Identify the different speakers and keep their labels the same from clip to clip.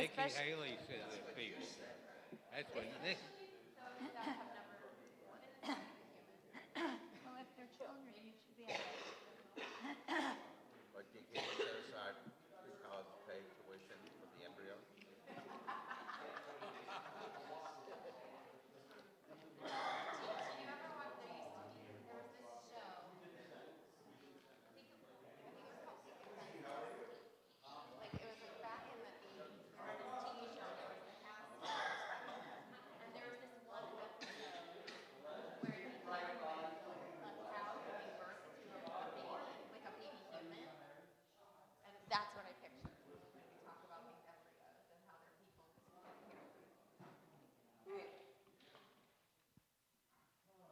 Speaker 1: Nikki Haley says it people. That's what Nick.
Speaker 2: Well, if they're children, you should be able to.
Speaker 3: But you can't set aside because pay tuition for the embryo.
Speaker 2: That's what I picture when we talk about these embryos and how they're people.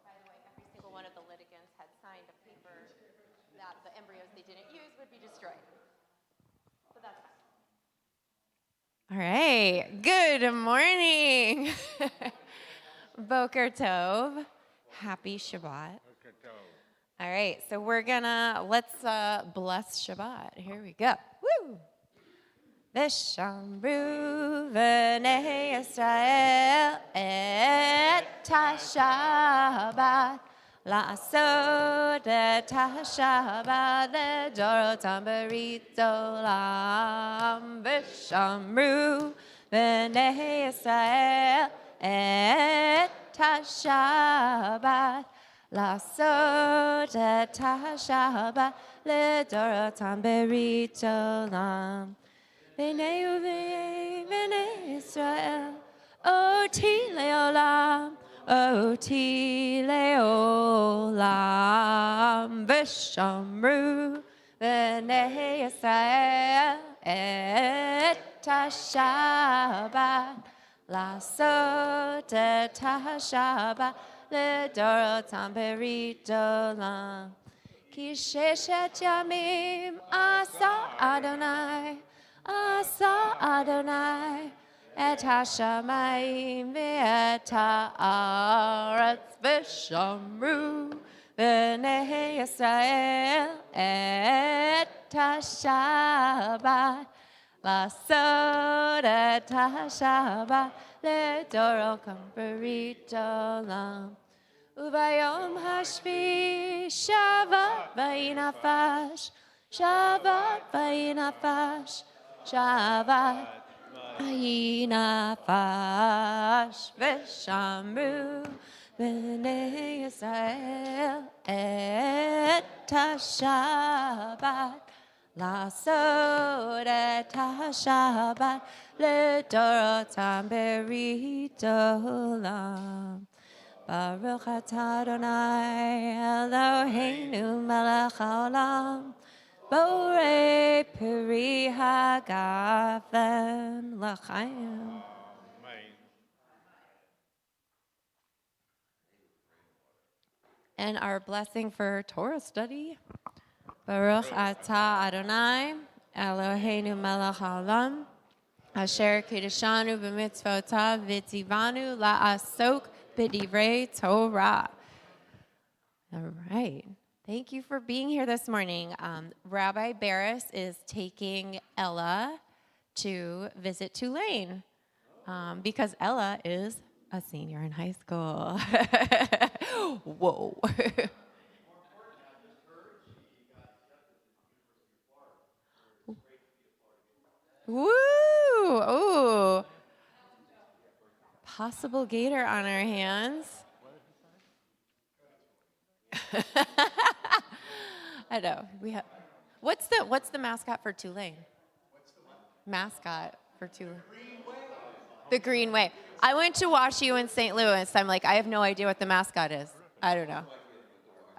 Speaker 2: By the way, every single one of the litigants had signed a paper that the embryos they didn't use would be destroyed. But that's fine. All right. Good morning. Boker Tov. Happy Shabbat. All right, so let's bless Shabbat. Here we go. Woo! V'shamru v'nei Yisrael et ha-Shabbat la'asod et ha-Shabbat le'dorotam berit olam. V'shamru v'nei Yisrael et ha-Shabbat לעשות את השבת לדורותם ברית עולם. בני ובני ישראל, אותי לעולם, אותי לעולם. ושמרו בני ישראל את השבת, לעשות את השבת לדורותם ברית עולם. כי ששת ימים עשה אדוני את השמיים ואת הארץ, ושמרו בני ישראל את השבת, לעשות את השבת לדורותם ברית עולם. וביום השביעי שבת ויהי נפש, שבת ויהי נפש, שבת ויהי נפש. ושמרו בני ישראל את השבת, לעשות את השבת לדורותם ברית עולם. ברוך אתה אדוני אלוהינו מלך העולם, בורא פרי הגפן לחיים. And our blessing for Torah study. Baruch atah Adonai Eloheinu melech haolam, asher kiddushanu b'mitzvotav v'tzivanu la'asok b'divrei Torah. All right. Thank you for being here this morning. Rabbi Barris is taking Ella to visit Tulane because Ella is a senior in high school. Whoa. Woo! Ooh. Possible Gator on our hands. I know. We have. What's the mascot for Tulane? What's the what? Mascot for Tulane. The Green Wave. I went to WashU in St. Louis. I'm like, I have no idea what the mascot is. I don't know.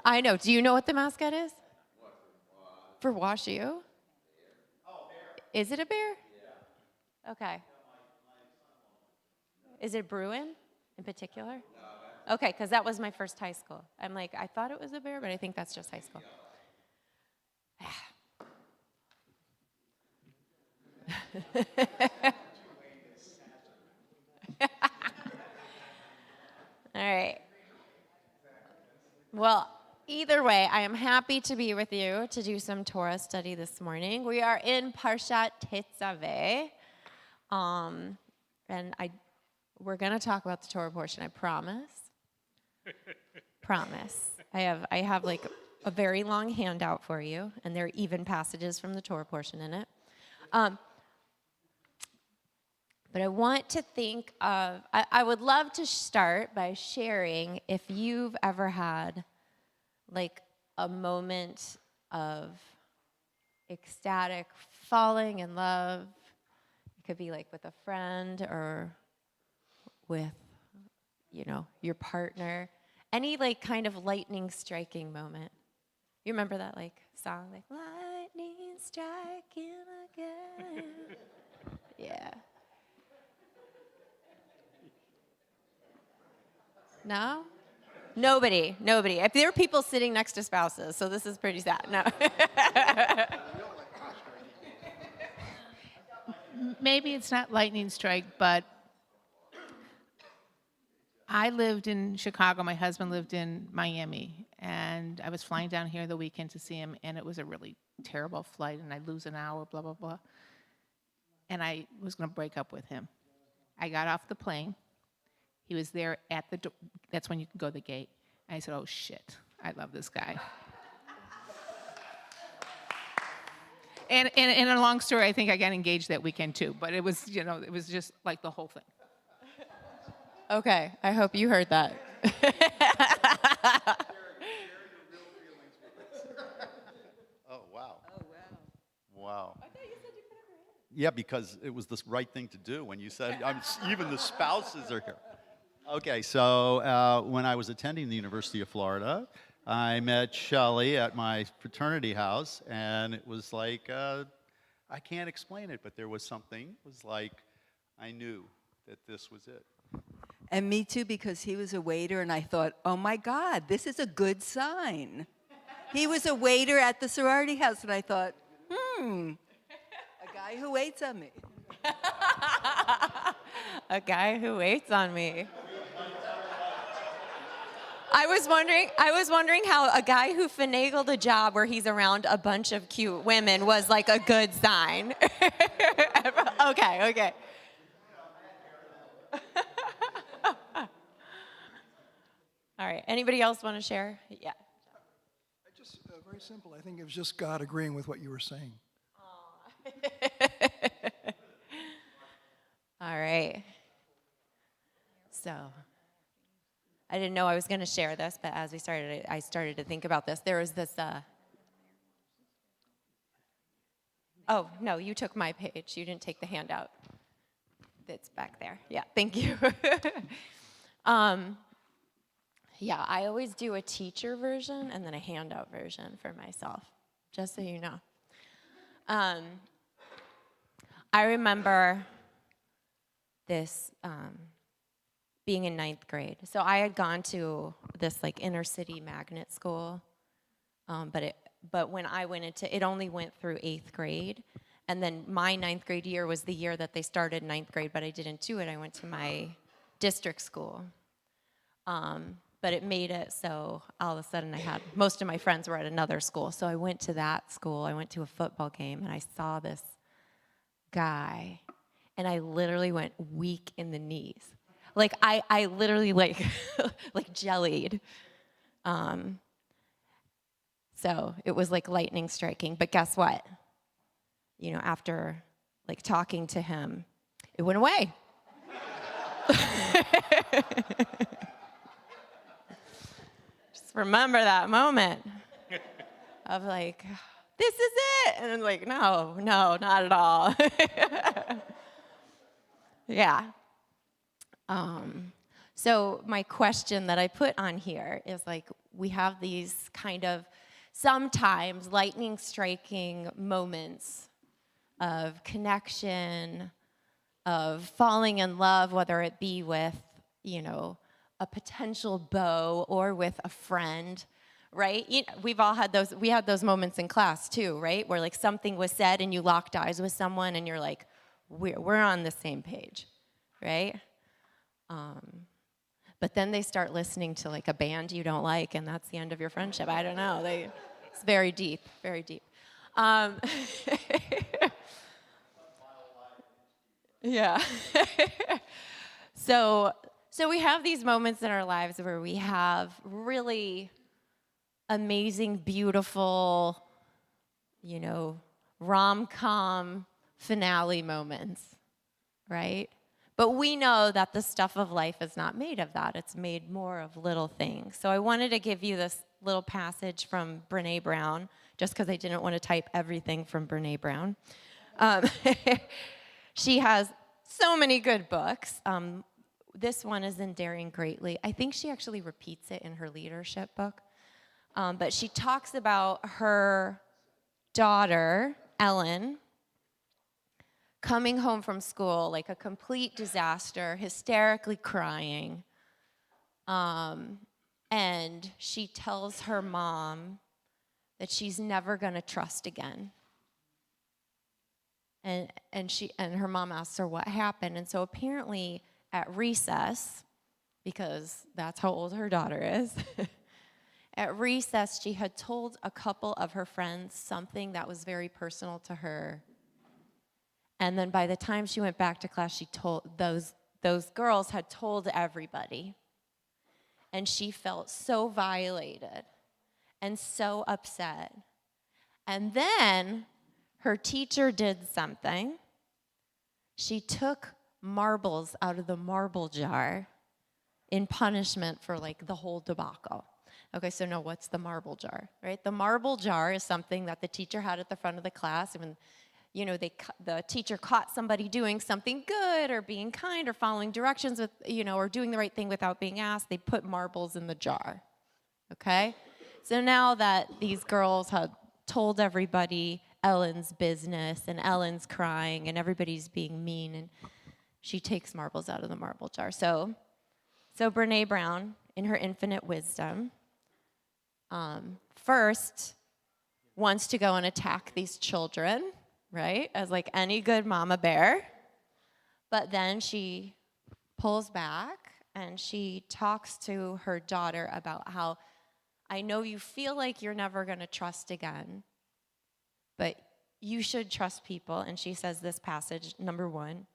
Speaker 2: I know. Do you know what the mascot is? For WashU? Is it a bear? Yeah. Okay. Is it Bruin in particular? Okay, because that was my first high school. I'm like, I thought it was a bear, but I think that's just high school. All right. Well, either way, I am happy to be with you to do some Torah study this morning. We are in Parshat Tetzaveh. And we're going to talk about the Torah portion, I promise. Promise. I have like a very long handout for you, and there are even passages from the Torah portion in it. But I want to think of, I would love to start by sharing if you've ever had like a moment of ecstatic falling in love. It could be like with a friend or with, your partner. Any like kind of lightning striking moment. You remember that like song, like lightning striking again? Yeah. No? Nobody. If there are people sitting next to spouses, so this is pretty sad. No.
Speaker 4: Maybe it's not lightning strike, but I lived in Chicago. My husband lived in Miami, and I was flying down here the weekend to see him, and it was a really terrible flight, and I'd lose an hour, blah, blah, blah. And I was going to break up with him. I got off the plane. He was there at the door. That's when you can go to the gate. And I said, oh, shit, I love this guy. And in a long story, I think I got engaged that weekend, too. But it was, it was just like the whole thing.
Speaker 2: Okay, I hope you heard that.
Speaker 5: Oh, wow. Wow. I thought you said you put up your hand. Yeah, because it was the right thing to do when you said, even the spouses are here. Okay, so when I was attending the University of Florida, I met Shelley at my fraternity house, and it was like, I can't explain it, but there was something. It was like, I knew that this was it.
Speaker 6: And me too, because he was a waiter, and I thought, oh my God, this is a good sign. He was a waiter at the sorority house, and I thought, a guy who waits on me.
Speaker 2: A guy who waits on me. I was wondering how a guy who finagled a job where he's around a bunch of cute women was like a good sign. Okay. All right. Anybody else want to share? Yeah.
Speaker 7: Just very simple. I think it was just God agreeing with what you were saying.
Speaker 2: All right. So, I didn't know I was going to share this, but as we started, I started to think about this. There was this. Oh no, you took my page. You didn't take the handout. That's back there. Yeah, thank you. Yeah, I always do a teacher version and then a handout version for myself, just so you know. I remember this being in 9th grade. So I had gone to this like inner city magnet school, but when I went into it, only went through 8th grade. And then my 9th grade year was the year that they started 9th grade, but I didn't do it. I went to my district school. But it made it so all of a sudden most of my friends were at another school. So I went to that school. I went to a football game, and I saw this guy, and I literally went weak in the knees. Like, I literally, like, like jellied. So it was like lightning striking. But guess what? After, like, talking to him, it went away. Just remember that moment of like, this is it. And I'm like, no, not at all. Yeah. So my question that I put on here is like, we have these kind of sometimes lightning striking moments of connection, of falling in love, whether it be with, a potential beau or with a friend, right? We've all had those. We had those moments in class too, right? Where like something was said and you locked eyes with someone and you're like, we're on the same page, right? But then they start listening to like a band you don't like, and that's the end of your friendship. I don't know. It's very deep, very deep. Yeah. so we have these moments in our lives where we have really amazing, beautiful, rom-com finale moments, right? But we know that the stuff of life is not made of that. It's made more of little things. So I wanted to give you this little passage from Brené Brown, just because I didn't want to type everything from Brené Brown. She has so many good books. This one is in Daring Greatly. I think she actually repeats it in her leadership book. But she talks about her daughter, Ellen, coming home from school like a complete disaster, hysterically crying. And she tells her mom that she's never going to trust again. And her mom asks her what happened. And so apparently at recess, because that's how old her daughter is, at recess she had told a couple of her friends something that was very personal to her. And then by the time she went back to class, she told those girls had told everybody. And she felt so violated and so upset. And then her teacher did something. She took marbles out of the marble jar in punishment for like the whole debacle. Okay, so now what's the marble jar, right? The marble jar is something that the teacher had at the front of the class. And when, the teacher caught somebody doing something good or being kind or following directions with, or doing the right thing without being asked, they put marbles in the jar, okay? So now that these girls had told everybody Ellen's business and Ellen's crying and everybody's being mean, and she takes marbles out of the marble jar. So Brené Brown, in her infinite wisdom, first wants to go and attack these children, right, as like any good mama bear. But then she pulls back and she talks to her daughter about how, I know you feel like you're never going to trust again, but you should trust people. And she says this passage, number 1,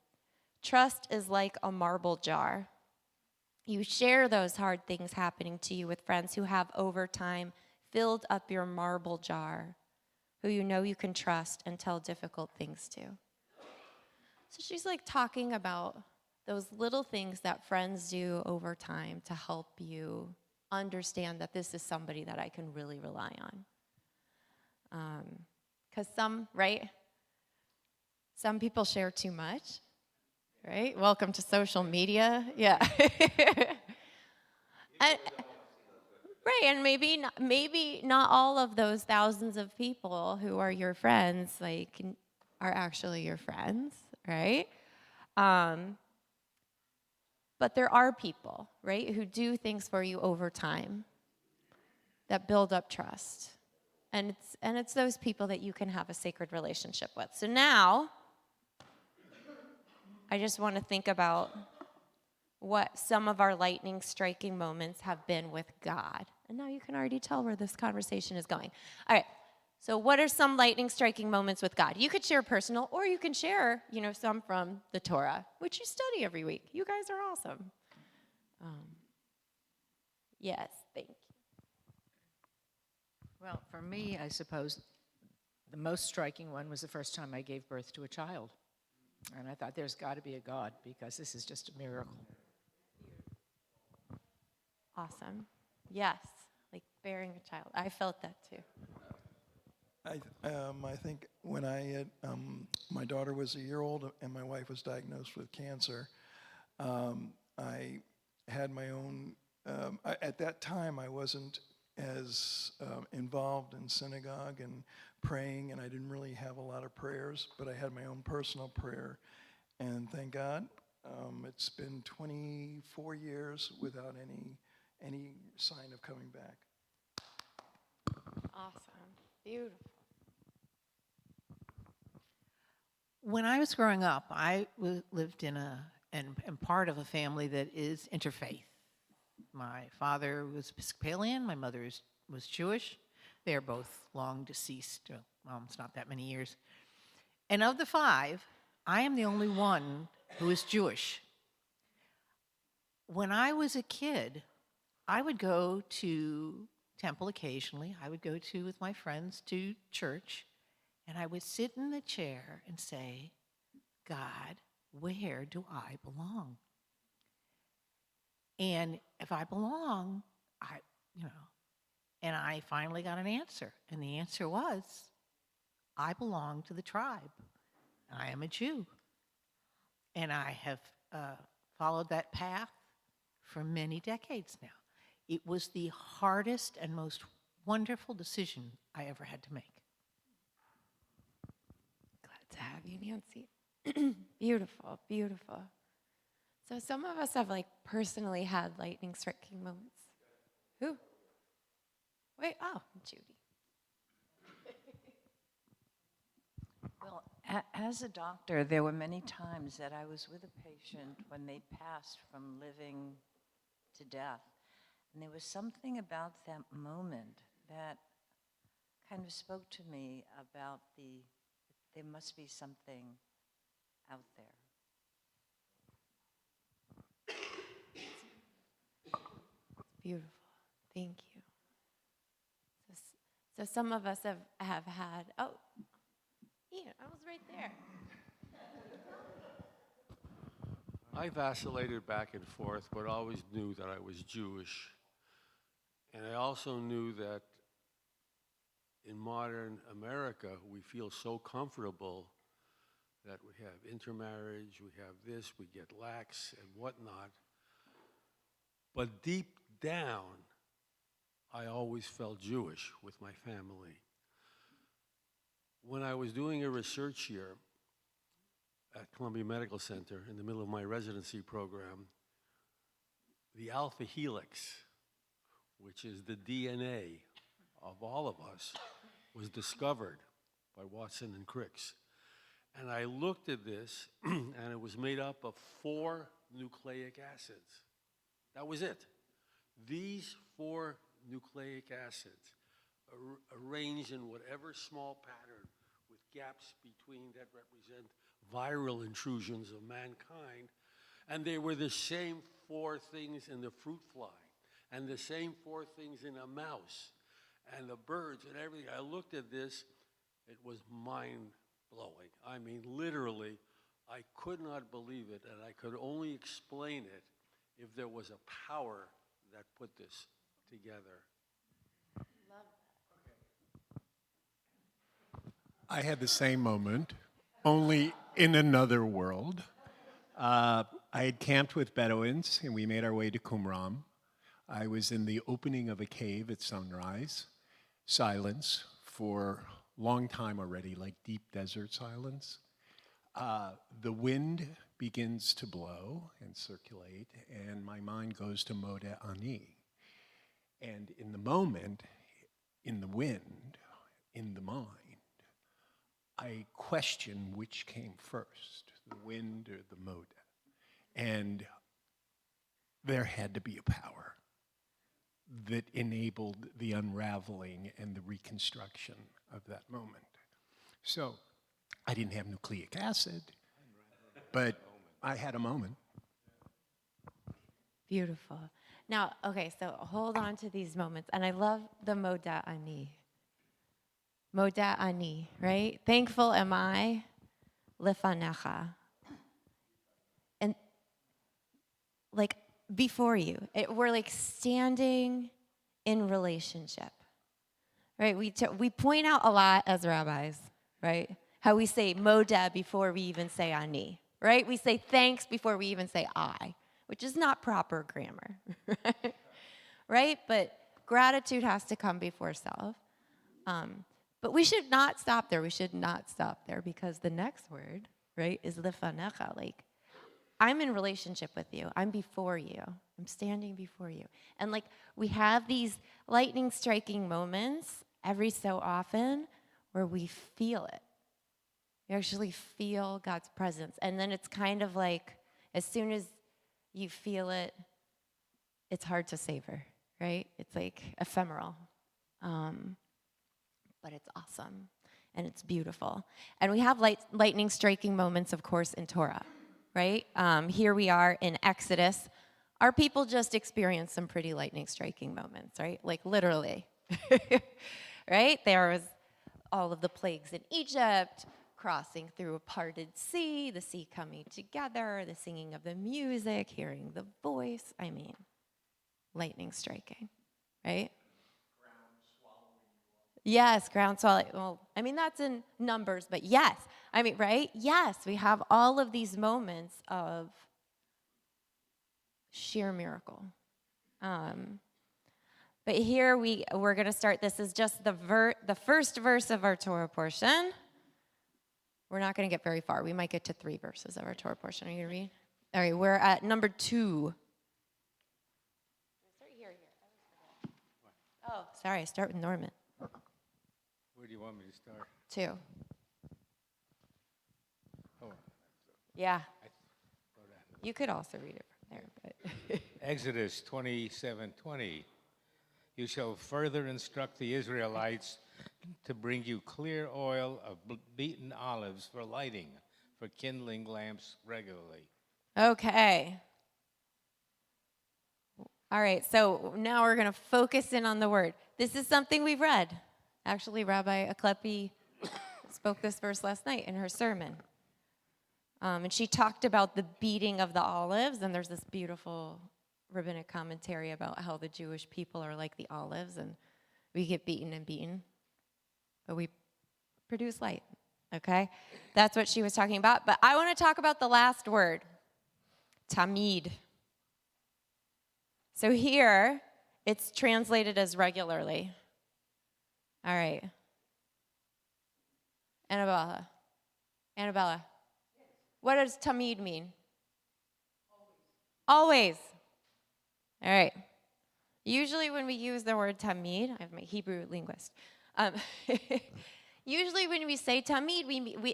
Speaker 2: trust is like a marble jar. You share those hard things happening to you with friends who have over time filled up your marble jar, who you know you can trust and tell difficult things to. So she's like talking about those little things that friends do over time to help you understand that this is somebody that I can really rely on. Because some people share too much, right? Welcome to social media. Yeah. And maybe not all of those thousands of people who are your friends are actually your friends, right? But there are people, right, who do things for you over time that build up trust. And it's those people that you can have a sacred relationship with. So now, I just want to think about what some of our lightning striking moments have been with God. And now you can already tell where this conversation is going. All right, so what are some lightning striking moments with God? You could share personal, or you can share, some from the Torah, which you study every week. You guys are awesome. Yes, thank you.
Speaker 8: Well, for me, I suppose the most striking one was the first time I gave birth to a child. And I thought, there's got to be a God, because this is just a miracle.
Speaker 2: Awesome. Yes, like bearing a child. I felt that too.
Speaker 7: I think when my daughter was a year old and my wife was diagnosed with cancer, I had my own, at that time I wasn't as involved in synagogue and praying, and I didn't really have a lot of prayers, but I had my own personal prayer. And thank God, it's been 24 years without any sign of coming back.
Speaker 2: Awesome. Beautiful.
Speaker 4: When I was growing up, I lived in and part of a family that is interfaith. My father was Episcopalian, my mother was Jewish. They are both long deceased, it's not that many years. And of the 5, I am the only one who is Jewish. When I was a kid, I would go to temple occasionally. I would go to, with my friends, to church, and I would sit in the chair and say, God, where do I belong? And if I belong, and I finally got an answer. And the answer was, I belong to the tribe. I am a Jew. And I have followed that path for many decades now. It was the hardest and most wonderful decision I ever had to make.
Speaker 9: Glad to have you, Nancy. Beautiful, beautiful. So some of us have personally had lightning striking moments. Who? Wait, oh, Judy.
Speaker 10: Well, as a doctor, there were many times that I was with a patient when they passed from living to death. And there was something about that moment that kind of spoke to me about there must be something out there.
Speaker 9: Beautiful. Thank you. So some of us have had, oh, Ian, I was right there.
Speaker 1: I vacillated back and forth, but always knew that I was Jewish. And I also knew that in modern America, we feel so comfortable that we have intermarriage, we have this, we get lax and whatnot. But deep down, I always felt Jewish with my family. When I was doing a research year at Columbia Medical Center in the middle of my residency program, the alpha helix, which is the DNA of all of us, was discovered by Watson and Crick's. And I looked at this, and it was made up of 4 nucleic acids. That was it. These 4 nucleic acids arranged in whatever small pattern with gaps between that represent viral intrusions of mankind. And they were the same 4 things in the fruit fly, and the same 4 things in a mouse, and the birds and everything. I looked at this, it was mind-blowing. I mean, literally, I could not believe it, and I could only explain it if there was a power that put this together.
Speaker 11: I had the same moment, only in another world. I had camped with Bedouins, and we made our way to Qumran. I was in the opening of a cave at sunrise, silence for a long time already, like deep desert silence. The wind begins to blow and circulate, and my mind goes to Moda Ani. And in the moment, in the wind, in the mind, I question which came first, the wind or the Moda. And there had to be a power that enabled the unraveling and the reconstruction of that moment. So I didn't have nucleic acid, but I had a moment.
Speaker 9: Beautiful. Now, okay, so hold on to these moments. And I love the Moda Ani. Moda Ani, right? Thankful am I, lefanecha. And before you, we're standing in relationship, right? We point out a lot as rabbis, right? How we say Moda before we even say Ani, right? We say thanks before we even say I, which is not proper grammar, right? But gratitude has to come before self. But we should not stop there. We should not stop there, because the next word, right, is lefanecha. I'm in relationship with you. I'm before you. I'm standing before you. And we have these lightning striking moments every so often where we feel it. You actually feel God's presence. And then it's kind of as soon as you feel it, it's hard to savor, right? It's ephemeral. But it's awesome, and it's beautiful. And we have lightning striking moments, of course, in Torah, right? Here we are in Exodus. Our people just experienced some pretty lightning striking moments, right? Like literally, right? There was all of the plagues in Egypt, crossing through a parted sea, the sea coming together, the singing of the music, hearing the voice. I mean, lightning striking, right? Yes, ground swallowing. Well, I mean, that's in Numbers, but yes. I mean, right? Yes, we have all of these moments of sheer miracle. But here we're going to start. This is just the first verse of our Torah portion. We're not going to get very far. We might get to 3 verses of our Torah portion. Are you going to read? All right, we're at number 2. Start here. Oh, sorry, I start with Norman.
Speaker 12: Where do you want me to start?
Speaker 9: 2.
Speaker 12: Oh,
Speaker 9: Yeah. You could also read it from there. But
Speaker 12: Exodus 27:20. You shall further instruct the Israelites to bring you clear oil of beaten olives for lighting, for kindling lamps regularly.
Speaker 9: Okay. All right, so now we're going to focus in on the word. This is something we've read. Actually, Rabbi Aklepi spoke this verse last night in her sermon. And she talked about the beating of the olives, and there's this beautiful rabbinic commentary about how the Jewish people are like the olives, and we get beaten and beaten, but we produce light, okay? That's what she was talking about. But I want to talk about the last word, tamid. So here, it's translated as regularly. All right. Annabella. What does tamid mean? Always. All right. Usually when we use the word tamid, I'm a Hebrew linguist. Usually when we say tamid,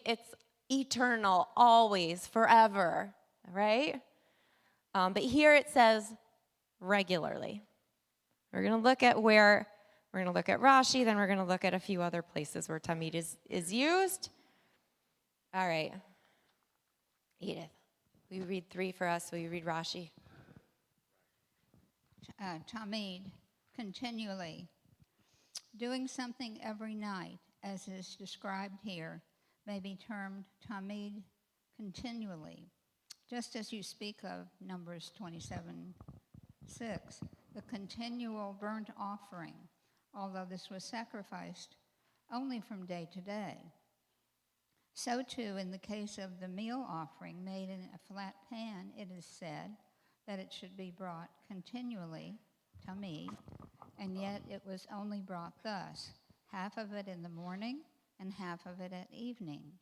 Speaker 9: it's eternal, always, forever, right? But here it says regularly. We're going to look at Rashi, then we're going to look at a few other places where tamid is used. All right. Edith, will you read 3 for us? Will you read Rashi?
Speaker 13: Tamid, continually. Doing something every night, as is described here, may be termed tamid continually. Just as you speak of Numbers 27:6, the continual burnt offering, although this was sacrificed only from day to day. So too, in the case of the meal offering made in a flat pan, it is said that it should be brought continually, tamid, and yet it was only brought thus, half of it in the morning and half of it at evening.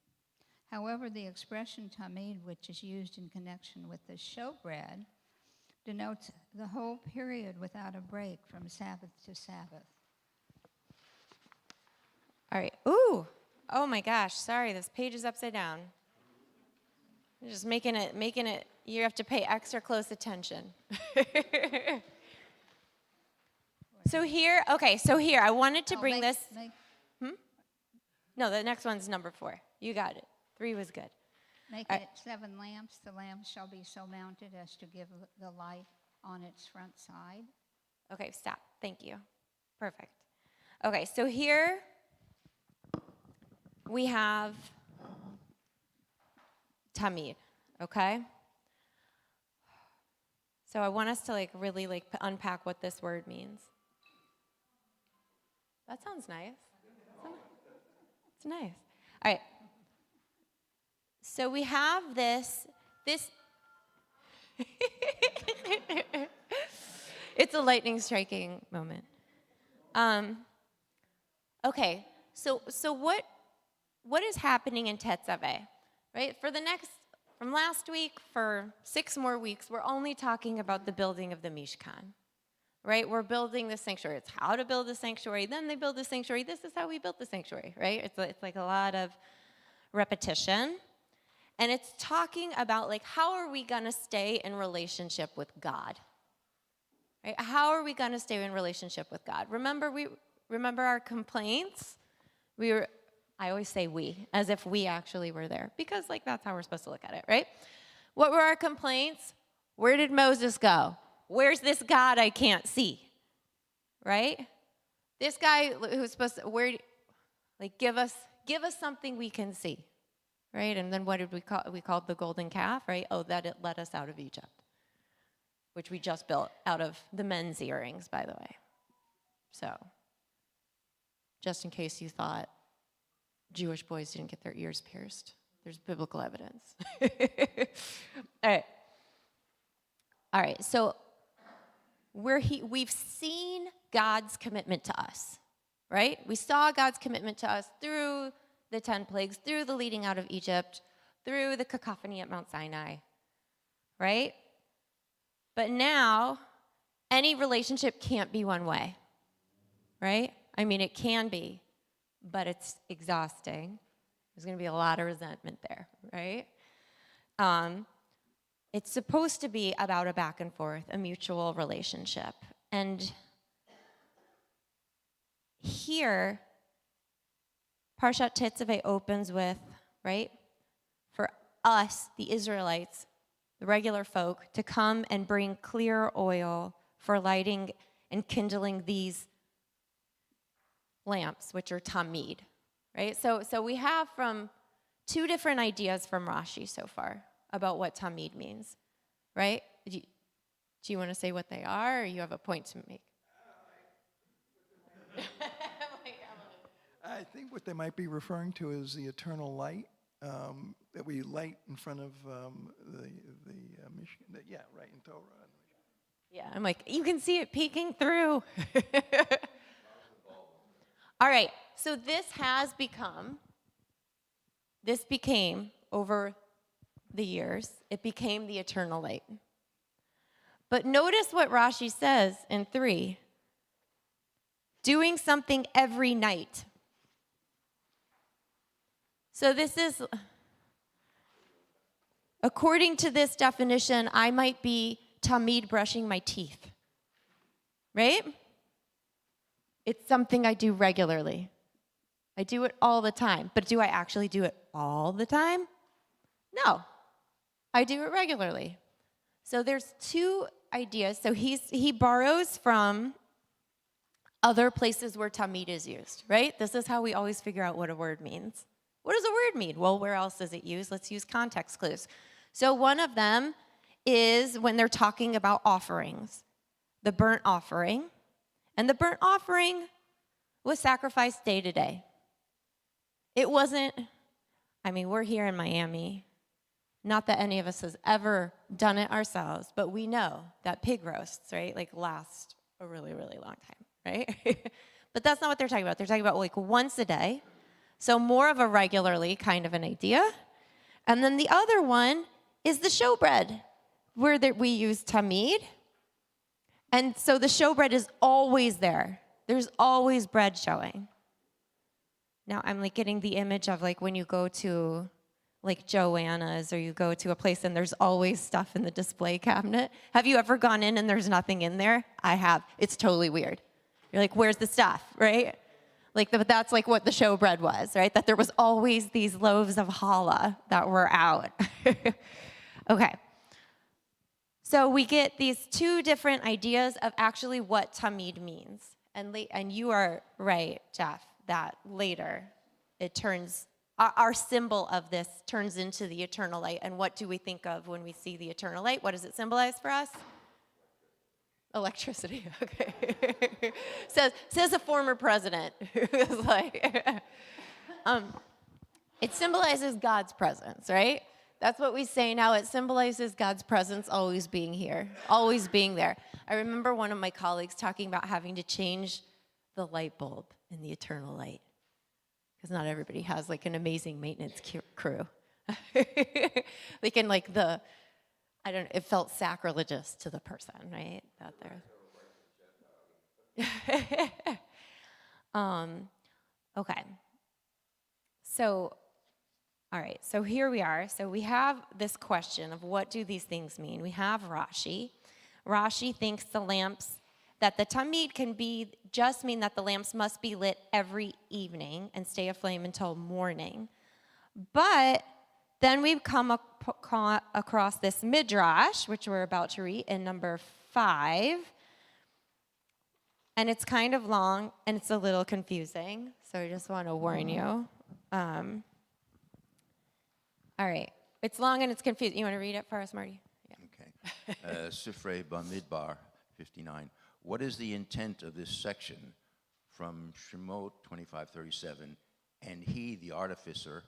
Speaker 13: However, the expression tamid, which is used in connection with the showbread, denotes the whole period without a break from Sabbath to Sabbath.
Speaker 9: All right. Ooh. Oh my gosh. Sorry, this page is upside down. You're just making it, you have to pay extra close attention. So here, I wanted to bring this. No, the next one's number 4. You got it. 3 was good.
Speaker 13: Make it 7 lamps. The lamps shall be so mounted as to give the light on its front side.
Speaker 9: Okay, stop. Thank you. Perfect. Okay, so here we have tamid, okay? So I want us to really unpack what this word means. That sounds nice. It's nice. All right. So we have this it's a lightning striking moment. Okay, so what is happening in Tetzaveh, right? From last week, for 6 more weeks, we're only talking about the building of the Mishkan, right? We're building the sanctuary. It's how to build the sanctuary. Then they build the sanctuary. This is how we built the sanctuary, right? It's like a lot of repetition. And it's talking about how are we going to stay in relationship with God? Right? How are we going to stay in relationship with God? Remember our complaints? I always say we, as if we actually were there, because that's how we're supposed to look at it, right? What were our complaints? Where did Moses go? Where's this God I can't see? Right? This guy who's supposed to, give us something we can see. Right? And then what did we call? We called the golden calf, right? Oh, that it led us out of Egypt, which we just built out of the men's earrings, by the way. So, just in case you thought Jewish boys didn't get their ears pierced, there's biblical evidence. All right, so we've seen God's commitment to us, right? We saw God's commitment to us through the 10 plagues, through the leading out of Egypt, through the cacophony at Mount Sinai, right? But now, any relationship can't be one way, right? I mean, it can be, but it's exhausting. There's going to be a lot of resentment there, right? It's supposed to be about a back and forth, a mutual relationship. And here, Parshat Tetzaveh opens with, right, for us, the Israelites, the regular folk, to come and bring clear oil for lighting and kindling these lamps, which are tamid, right? So we have from two different ideas from Rashi so far about what tamid means, right? Do you want to say what they are, or you have a point to make?
Speaker 7: I think what they might be referring to is the eternal light that we light in front of the Mishkan. Yeah, right, in Torah.
Speaker 9: Yeah, I'm like, you can see it peeking through. All right, so this became, over the years, it became the eternal light. But notice what Rashi says in 3. Doing something every night. So this is, according to this definition, I might be tamid brushing my teeth, right? It's something I do regularly. I do it all the time. But do I actually do it all the time? No. I do it regularly. So there's two ideas. So he borrows from other places where tamid is used, right? This is how we always figure out what a word means. What does a word mean? Well, where else is it used? Let's use context clues. So one of them is when they're talking about offerings, the burnt offering. And the burnt offering was sacrificed day to day. It wasn't, we're here in Miami. Not that any of us has ever done it ourselves, but we know that pig roasts, right, last a really, really long time, right? But that's not what they're talking about. They're talking about once a day. So more of a regularly kind of an idea. And then the other one is the showbread, where we use tamid. And so the showbread is always there. There's always bread showing. Now I'm getting the image of when you go to Joanna's, or you go to a place and there's always stuff in the display cabinet. Have you ever gone in and there's nothing in there? I have. It's totally weird. You're like, where's the stuff, right? That's what the showbread was, right? That there was always these loaves of challah that were out. Okay. So we get these two different ideas of actually what tamid means. And you are right, Jeff, that later it turns, our symbol of this turns into the eternal light. And what do we think of when we see the eternal light? What does it symbolize for us? Electricity, okay. says a former president who was it symbolizes God's presence, right? That's what we say now. It symbolizes God's presence always being here, always being there. I remember one of my colleagues talking about having to change the light bulb in the eternal light, because not everybody has an amazing maintenance crew. It felt sacrilegious to the person, right? That there. Okay. So, all right. So here we are. So we have this question of what do these things mean? We have Rashi. Rashi thinks the lamps, that the tamid can just mean that the lamps must be lit every evening and stay aflame until morning. But Then we've come across this midrash, which we're about to read in number 5. And it's kind of long, and it's a little confusing, so I just want to warn you. All right. It's long and it's confusing. You want to read it for us, Marty? Yeah.
Speaker 3: Okay. Sifrei Bamidbar 59. What is the intent of this section from Shemot 25:37? And he, the artificer,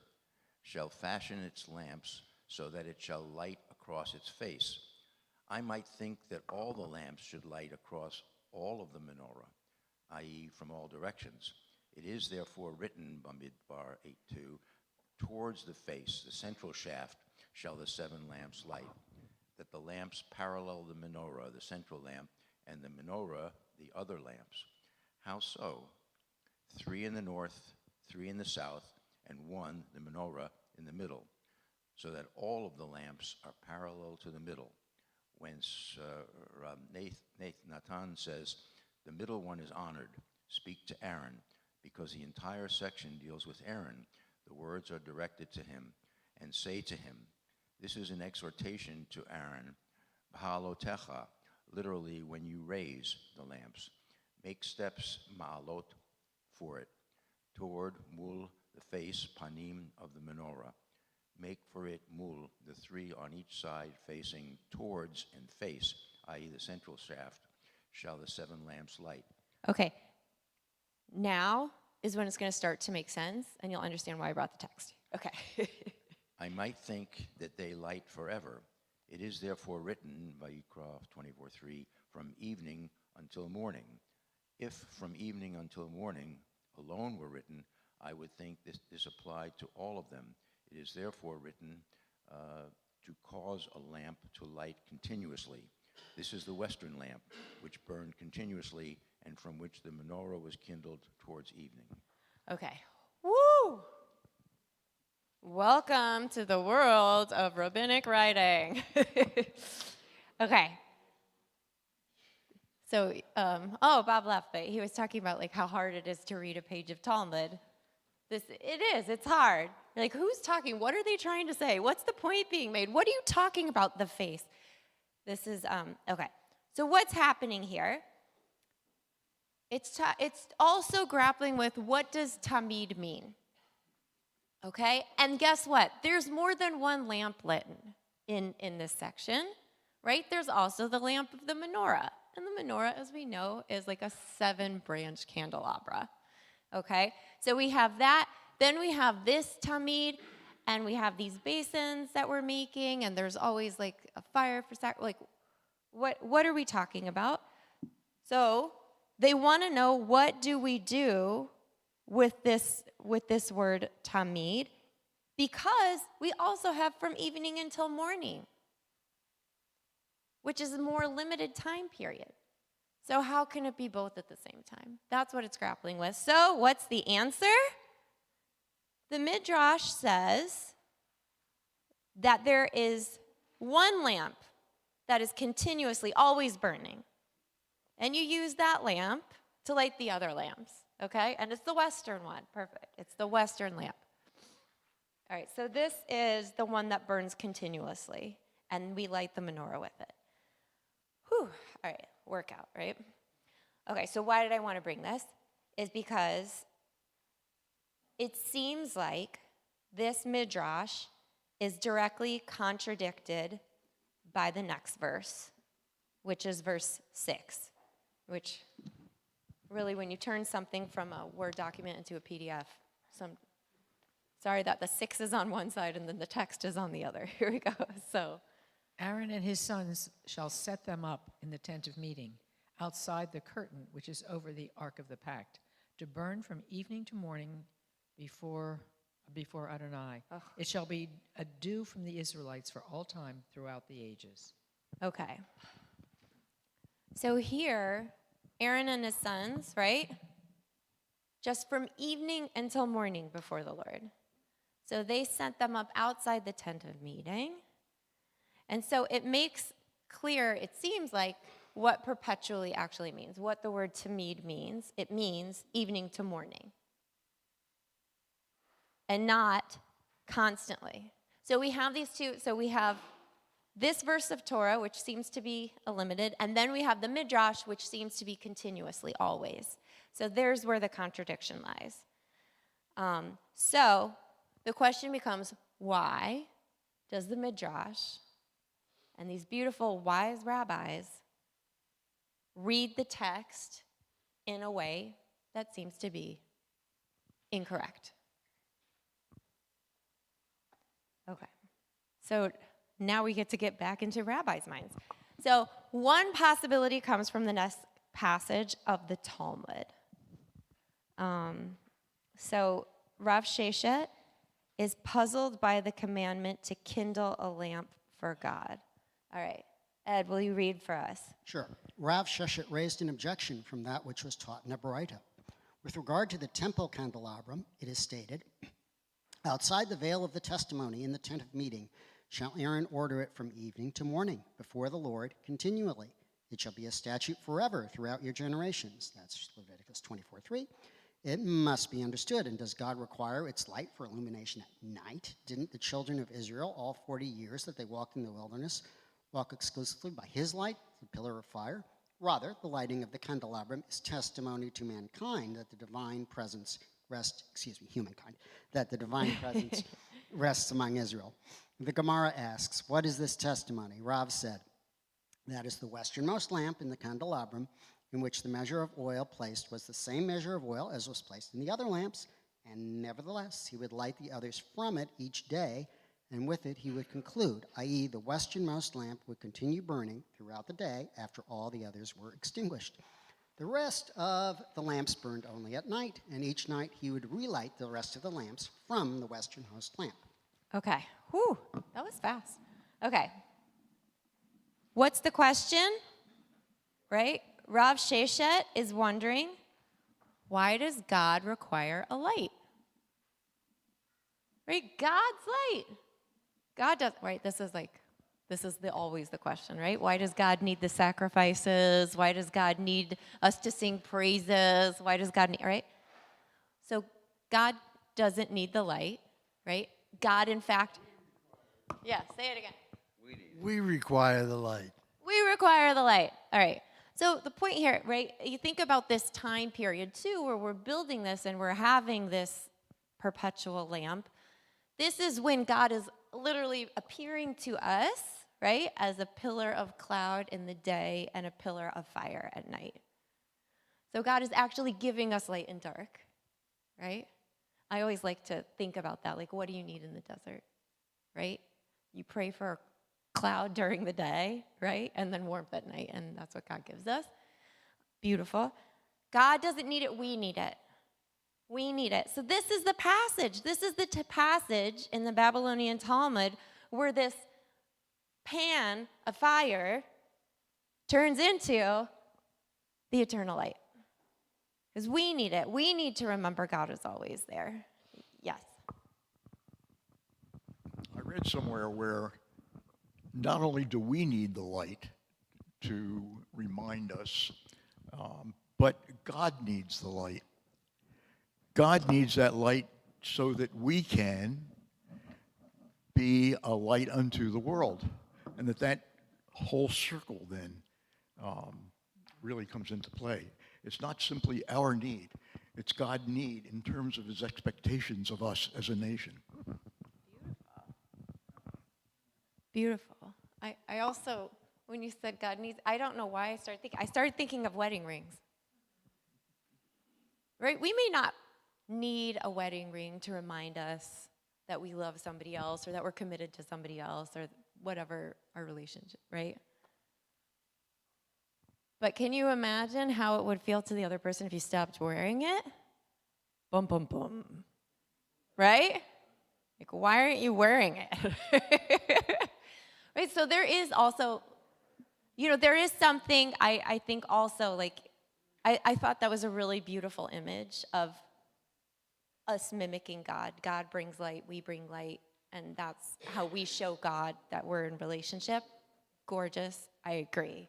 Speaker 3: shall fashion its lamps so that it shall light across its face. I might think that all the lamps should light across all of the menorah, i.e. from all directions. It is therefore written, Bamidbar 8:2, towards the face, the central shaft, shall the 7 lamps light, that the lamps parallel the menorah, the central lamp, and the menorah, the other lamps. How so? 3 in the north, 3 in the south, and 1, the menorah, in the middle, so that all of the lamps are parallel to the middle. Whence Nathan says, the middle one is honored. Speak to Aaron, because the entire section deals with Aaron. The words are directed to him, and say to him. This is an exhortation to Aaron, Ba'alotecha, literally when you raise the lamps. Make steps, ma'alot, for it, toward mul, the face, panim, of the menorah. Make for it mul, the 3 on each side facing towards and face, i.e. the central shaft, shall the 7 lamps light.
Speaker 9: Okay. Now is when it's going to start to make sense, and you'll understand why I brought the text. Okay.
Speaker 3: I might think that they light forever. It is therefore written, Vayikra 24:3, from evening until morning. If from evening until morning alone were written, I would think this applied to all of them. It is therefore written to cause a lamp to light continuously. This is the western lamp, which burned continuously and from which the menorah was kindled towards evening.
Speaker 9: Okay. Woo! Welcome to the world of rabbinic writing. Okay. So, Bob left, but he was talking about like how hard it is to read a page of Talmud. It's hard. You're like, who's talking? What are they trying to say? What's the point being made? What are you talking about? The face. This is, okay. So what's happening here? It's also grappling with what does tamid mean? Okay, and guess what? There's more than one lamp lit in this section, right? There's also the lamp of the menorah. And the menorah, as we know, is like a 7-branch candelabra. Okay, so we have that. Then we have this tamid, and we have these basins that we're making, and there's always like a fire for like, what are we talking about? So they want to know, what do we do with this word tamid, because we also have from evening until morning, which is a more limited time period. So how can it be both at the same time? That's what it's grappling with. So what's the answer? The Midrash says that there is one lamp that is continuously always burning, and you use that lamp to light the other lamps. Okay, and it's the western one. Perfect. It's the western lamp. All right, so this is the one that burns continuously, and we light the menorah with it. Whew. All right, workout, right? Okay, so why did I want to bring this? Is because it seems like this midrash is directly contradicted by the next verse, which is verse 6, which really, when you turn something from a Word document into a PDF, sorry that the 6 is on one side and then the text is on the other. Here we go. So,
Speaker 8: Aaron and his sons shall set them up in the tent of meeting, outside the curtain which is over the ark of the pact, to burn from evening to morning before Adonai.
Speaker 9: Ugh.
Speaker 8: It shall be a dew from the Israelites for all time throughout the ages.
Speaker 9: okay. So here, Aaron and his sons, right? Just from evening until morning before the Lord. So they sent them up outside the tent of meeting. And so it makes clear, it seems like, what perpetually actually means, what the word tamid means. It means evening to morning, and not constantly. So So we have these two. So we have this verse of Torah, which seems to be limited, and then we have the Midrash, which seems to be continuously always. So there's where the contradiction lies. So the question becomes, why does the Midrash and these beautiful wise rabbis read the text in a way that seems to be incorrect? Okay, so now we get to get back into rabbis' minds. So one possibility comes from the next passage of the Talmud. So Rav Sheshet is puzzled by the commandment to kindle a lamp for God. All right, Ed, will you read for us?
Speaker 14: Sure. Rav Sheshet raised an objection from that which was taught in a Baraita. With regard to the temple candelabrum, it is stated, outside the veil of the testimony in the tent of meeting shall Aaron order it from evening to morning before the Lord continually. It shall be a statute forever throughout your generations. That's Leviticus 24:3. It must be understood, and does God require its light for illumination at night? Didn't the children of Israel, all 40 years that they walked in the wilderness, walk exclusively by his light, the pillar of fire? Rather, the lighting of the candelabrum is testimony to mankind that the divine presence humankind, that the divine presence rests among Israel. The Gemara asks, what is this testimony? Rav said, that is the westernmost lamp in the candelabrum, in which the measure of oil placed was the same measure of oil as was placed in the other lamps, and nevertheless he would light the others from it each day, and with it he would conclude, i.e. the westernmost lamp would continue burning throughout the day after all the others were extinguished. The rest of the lamps burned only at night, and each night he would relight the rest of the lamps from the westernmost lamp.
Speaker 9: Okay, whew, that was fast. Okay, what's the question, right? Rav Sheshet is wondering, why does God require a light? Right, God's light. God does, right, this is always the question, right? Why does God need the sacrifices? Why does God need us to sing praises? Why does God need, right? So God doesn't need the light, right? God, in fact, yeah, say it again.
Speaker 15: We require the light.
Speaker 9: We require the light. All right. So the point here, right, you think about this time period too, where we're building this and we're having this perpetual lamp. This is when God is literally appearing to us, right, as a pillar of cloud in the day and a pillar of fire at night. So God is actually giving us light in dark, right? I always like to think about that, like, what do you need in the desert, right? You pray for a cloud during the day, right? And then warmth at night, and that's what God gives us. Beautiful. God doesn't need it, we need it. We need it. So this is the passage. This is the passage in the Babylonian Talmud where this pan of fire turns into the eternal light. Because we need it. We need to remember God is always there. Yes.
Speaker 15: I read somewhere where not only do we need the light to remind us, but God needs the light. God needs that light so that we can be a light unto the world, and that whole circle then really comes into play. It's not simply our need, it's God's need in terms of his expectations of us as a nation.
Speaker 9: Beautiful. I also, when you said God needs, I don't know why I started thinking of wedding rings. Right? We may not need a wedding ring to remind us that we love somebody else or that we're committed to somebody else or whatever our relationship, right? But can you imagine how it would feel to the other person if you stopped wearing it? Bum, bum, bum. Right? Like, why aren't you wearing it? Right? So there is also, there is something, I think also, like, I thought that was a really beautiful image of us mimicking God. God brings light, we bring light, and that's how we show God that we're in relationship. Gorgeous, I agree.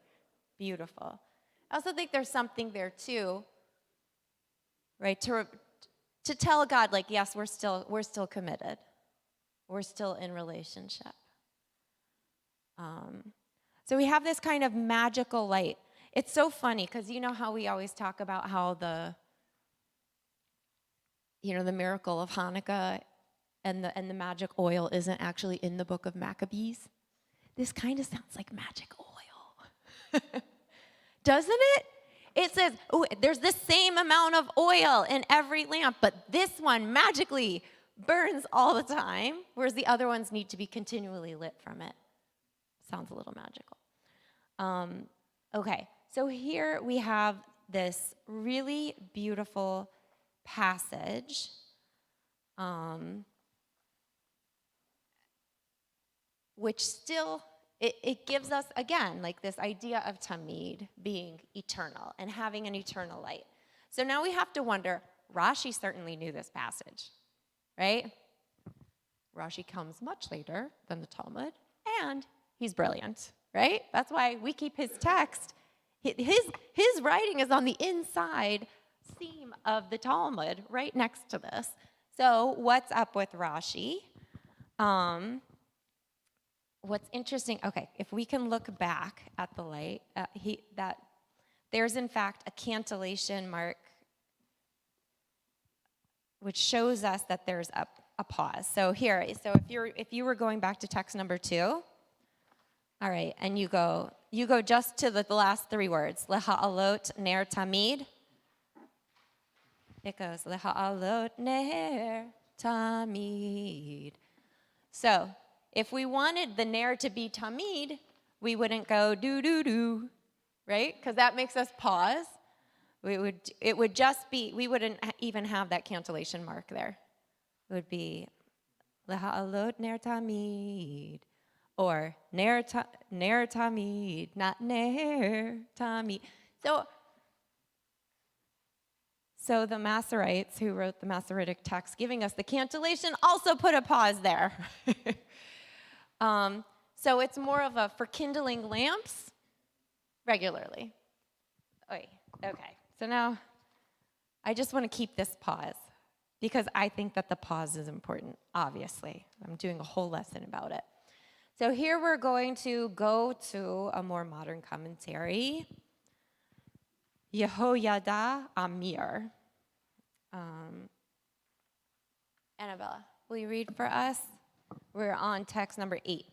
Speaker 9: Beautiful. I also think there's something there too, right? To tell God, like, yes, we're still committed. we're still in relationship. So we have this kind of magical light. It's so funny because you know how we always talk about how the miracle of Hanukkah and the magic oil isn't actually in the book of Maccabees? This kind of sounds like magic oil. Doesn't it? It says, oh, there's the same amount of oil in every lamp, but this one magically burns all the time, whereas the other ones need to be continually lit from it. Sounds a little magical. Okay, so here we have this really beautiful passage. Which still, it gives us, again, like this idea of Tamid being eternal and having an eternal light. So now we have to wonder, Rashi certainly knew this passage, right? Rashi comes much later than the Talmud, and he's brilliant, right? That's why we keep his text. His writing is on the inside seam of the Talmud, right next to this. So what's up with Rashi? What's interesting, okay, if we can look back at the light, there's in fact a cantillation mark which shows us that there's a pause. So here, if you were going back to text number 2, all right, and you go just to the last 3 words, leha'alot ner tamid. It goes, leha'alot ner tamid. So, if we wanted the ner to be tamid, we wouldn't go do, right? Because that makes us pause. It would just be, we wouldn't even have that cantillation mark there. It would be leha'alot ner tamid, or ner tamid, not ner tamid. So the Masoretes, who wrote the Masoretic text giving us the cantillation, also put a pause there. So it's more of a for kindling lamps regularly. Okay, so now I just want to keep this pause because I think that the pause is important, obviously. I'm doing a whole lesson about it. So here we're going to go to a more modern commentary. Yehoyada Amir. Annabella, will you read for us? We're on text number 8.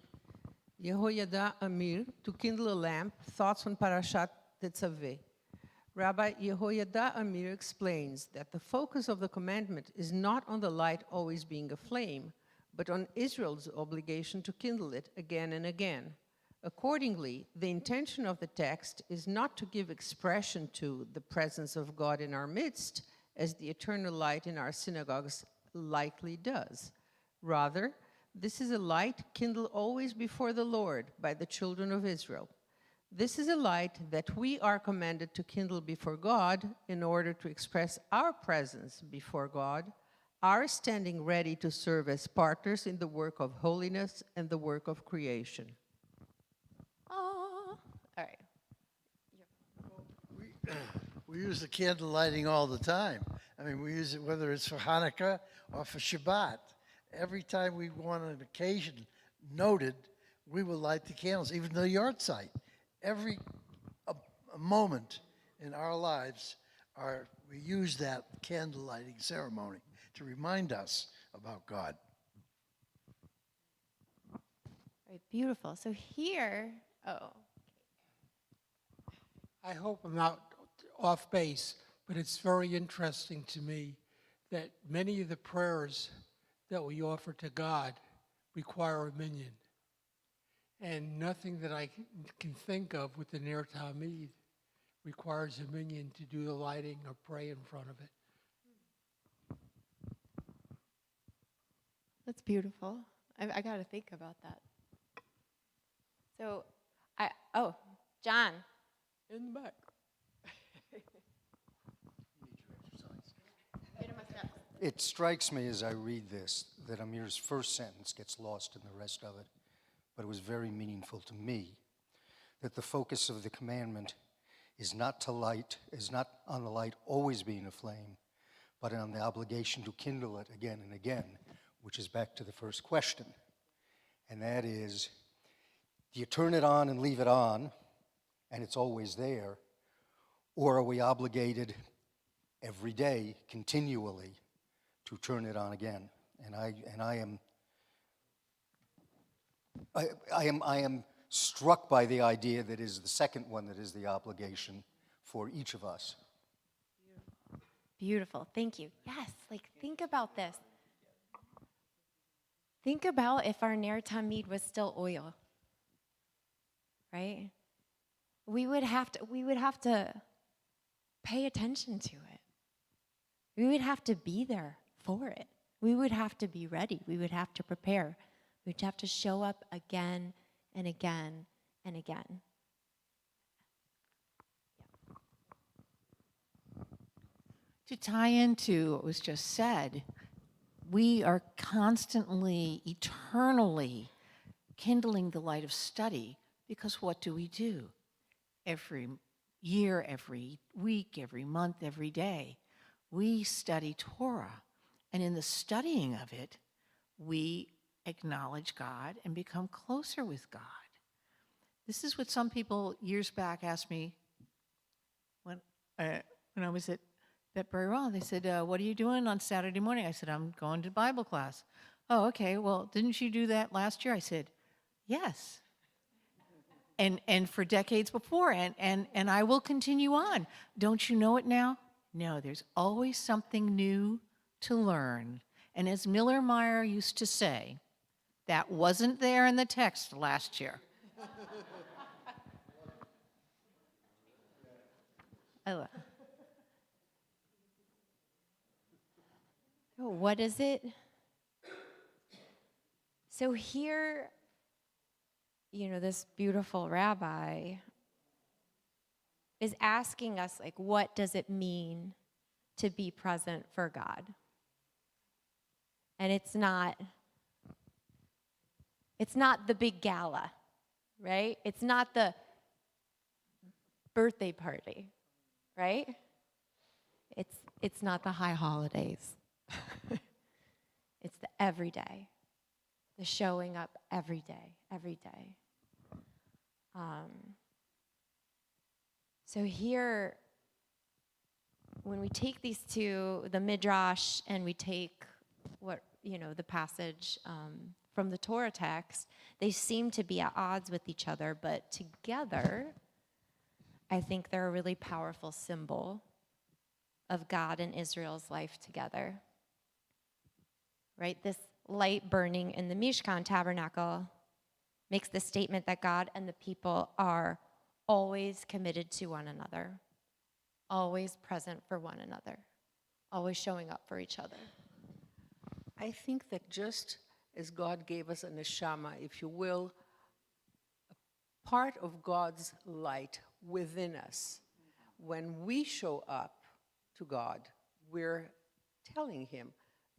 Speaker 16: Yehoyada Amir, to kindle a lamp, thoughts on Parashat Tetzaveh. Rabbi Yehoyada Amir explains that the focus of the commandment is not on the light always being aflame, but on Israel's obligation to kindle it again and again. Accordingly, the intention of the text is not to give expression to the presence of God in our midst, as the eternal light in our synagogues likely does. Rather, this is a light kindled always before the Lord by the children of Israel. This is a light that we are commanded to kindle before God in order to express our presence before God, our standing ready to serve as partners in the work of holiness and the work of creation.
Speaker 9: All right.
Speaker 17: We use the candle lighting all the time. I mean, we use it whether it's for Hanukkah or for Shabbat. Every time we want an occasion noted, we will light the candles, even the yard site. Every a moment in our lives, we use that candle lighting ceremony to remind us about God.
Speaker 9: Right, beautiful. So here,
Speaker 18: I hope I'm not off base, but it's very interesting to me that many of the prayers that we offer to God require a minyan. And nothing that I can think of with the Ner Tamid requires a minyan to do the lighting or pray in front of it.
Speaker 9: that's beautiful. I got to think about that. So, John.
Speaker 16: In the back.
Speaker 19: It strikes me as I read this that Amir's first sentence gets lost in the rest of it, but it was very meaningful to me that the focus of the commandment is not on the light always being aflame, but on the obligation to kindle it again and again, which is back to the first question. And that is, do you turn it on and leave it on, and it's always there, or are we obligated every day, continually, to turn it on again? And I am struck by the idea that is the second one that is the obligation for each of us.
Speaker 9: Beautiful. Thank you. Yes, like think about this. Think about if our Ner Tamid was still oil, right? We would have to pay attention to it. We would have to be there for it. We would have to be ready. We would have to prepare. We'd have to show up again and again and again.
Speaker 8: To tie into what was just said, we are constantly, eternally kindling the light of study, because what do? Every year, every week, every month, every day, we study Torah. And in the studying of it, we acknowledge God and become closer with God. This is what some people years back asked me when I was at Beth-Bari. They said, what are you doing on Saturday morning? I said, I'm going to Bible class. Oh, okay, well, didn't you do that last year? I said, yes. And for decades before, and I will continue on. Don't you know it now? No, there's always something new to learn. And as Miller Meyer used to say, that wasn't there in the text last year.
Speaker 9: Oh. What is it? So here, this beautiful rabbi is asking us, like, what does it mean to be present for God? And it's not the big gala, right? It's not the birthday party, right? It's not the high holidays. It's the everyday, the showing up every day. So here, when we take these two, the Midrash, and we take the passage from the Torah text, they seem to be at odds with each other, but together, I think they're a really powerful symbol of God and Israel's life together. Right? This light burning in the Mishkan tabernacle makes the statement that God and the people are always committed to one another, always present for one another, always showing up for each other.
Speaker 16: I think that just as God gave us a neshama, if you will, a part of God's light within us, when we show up to God, we're telling him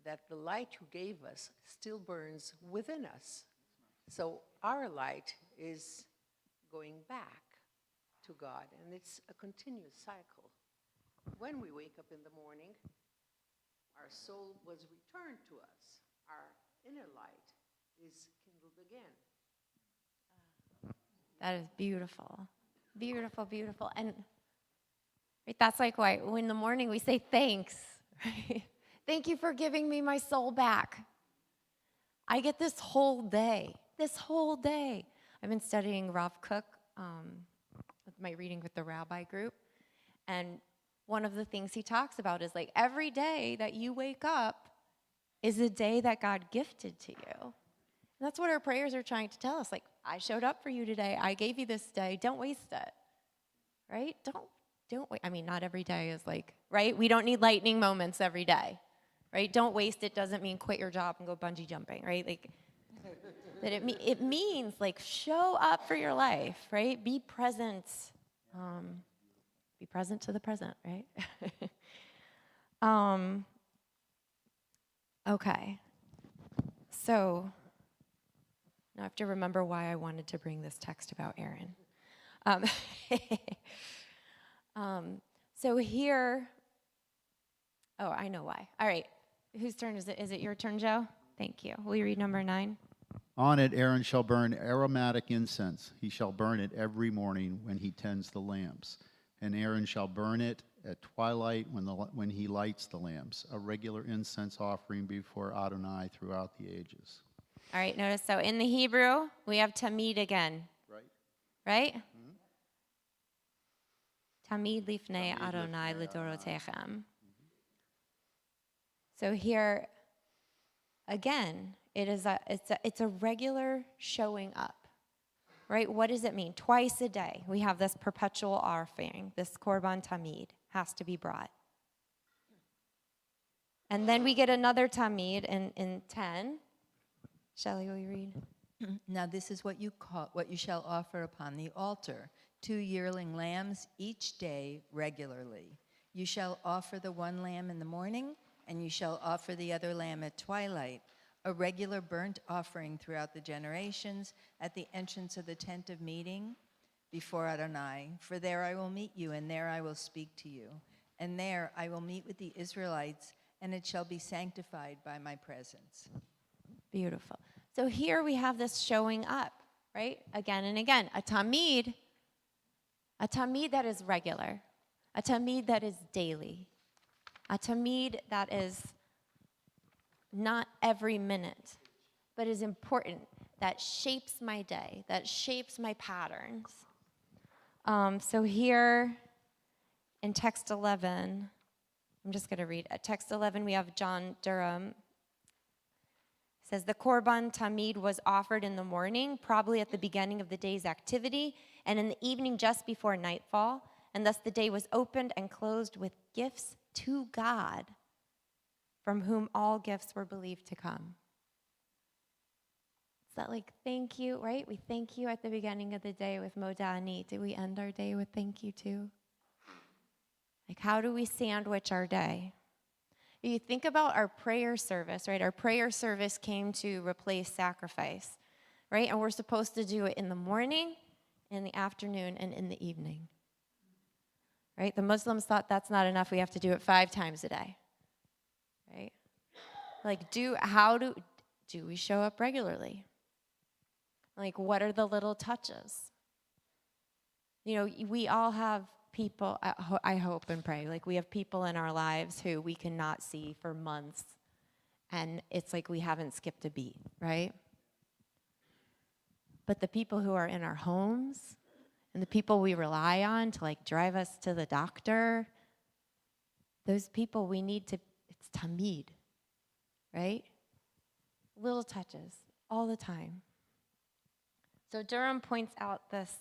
Speaker 16: that the light you gave us still burns within us. So our light is going back to God, and it's a continuous cycle. When we wake up in the morning, our soul was returned to us. Our inner light is kindled again.
Speaker 9: That is beautiful. Beautiful, beautiful. And right, that's like why in the morning we say thanks, right? Thank you for giving me my soul back. I get this whole day. I've been studying Rav Kook with my reading with the rabbi group. And one of the things he talks about is like every day that you wake up is a day that God gifted to you. And that's what our prayers are trying to tell us. Like, I showed up for you today. I gave you this day. Don't waste it. Right? Don't wait. I mean, not every day is like, right? We don't need lightning moments every day. Right? Don't waste it doesn't mean quit your job and go bungee jumping, right? Like, that it means like show up for your life, right? Be present. Be present to the present, right? Okay. So now I have to remember why I wanted to bring this text about Aaron. So here, oh, I know why. All right. Whose turn is it? Is it your turn, Joe? Thank you. Will you read number 9?
Speaker 5: On it, Aaron shall burn aromatic incense. He shall burn it every morning when he tends the lamps. And Aaron shall burn it at twilight when he lights the lamps, a regular incense offering before Adonai throughout the ages.
Speaker 9: All right, notice, so in the Hebrew, we have tamid again.
Speaker 5: Right.
Speaker 9: Right? Tamid lifnei Adonai lidorotechem. So here, again, it's a regular showing up. Right? What does it mean? Twice a day, we have this perpetual offering, this korban tamid has to be brought. And then we get another tamid in 10. Shelley, will you read?
Speaker 6: Now this is what you shall offer upon the altar: 2 yearling lambs each day regularly. You shall offer the one lamb in the morning, and you shall offer the other lamb at twilight, a regular burnt offering throughout the generations at the entrance of the tent of meeting before Adonai. For there I will meet you, and there I will speak to you. And there I will meet with the Israelites, and it shall be sanctified by my presence.
Speaker 9: Beautiful. So here we have this showing up, right? Again and again. A tamid that is regular, a tamid that is daily, a tamid that is not every minute, but is important, that shapes my day, that shapes my patterns. So here in text 11, I'm just going to read. At text 11, we have John Durham. Says the korban tamid was offered in the morning, probably at the beginning of the day's activity, and in the evening just before nightfall, and thus the day was opened and closed with gifts to God, from whom all gifts were believed to come. Is that like thank you, right? We thank you at the beginning of the day with Modani. Do we end our day with thank you too? Like how do we sandwich our day? You think about our prayer service, right? Our prayer service came to replace sacrifice, right? And we're supposed to do it in the morning, in the afternoon, and in the evening, right? The Muslims thought that's not enough. We have to do it 5 times a day, right? Like, how do we show up regularly? Like, what are the little touches? You know, we all have people, I hope and pray, like we have people in our lives who we cannot see for months, and it's like we haven't skipped a beat, right? But the people who are in our homes and the people we rely on to like drive us to the doctor, those people we need to, it's tamid, right? Little touches all the time. So Durham points out this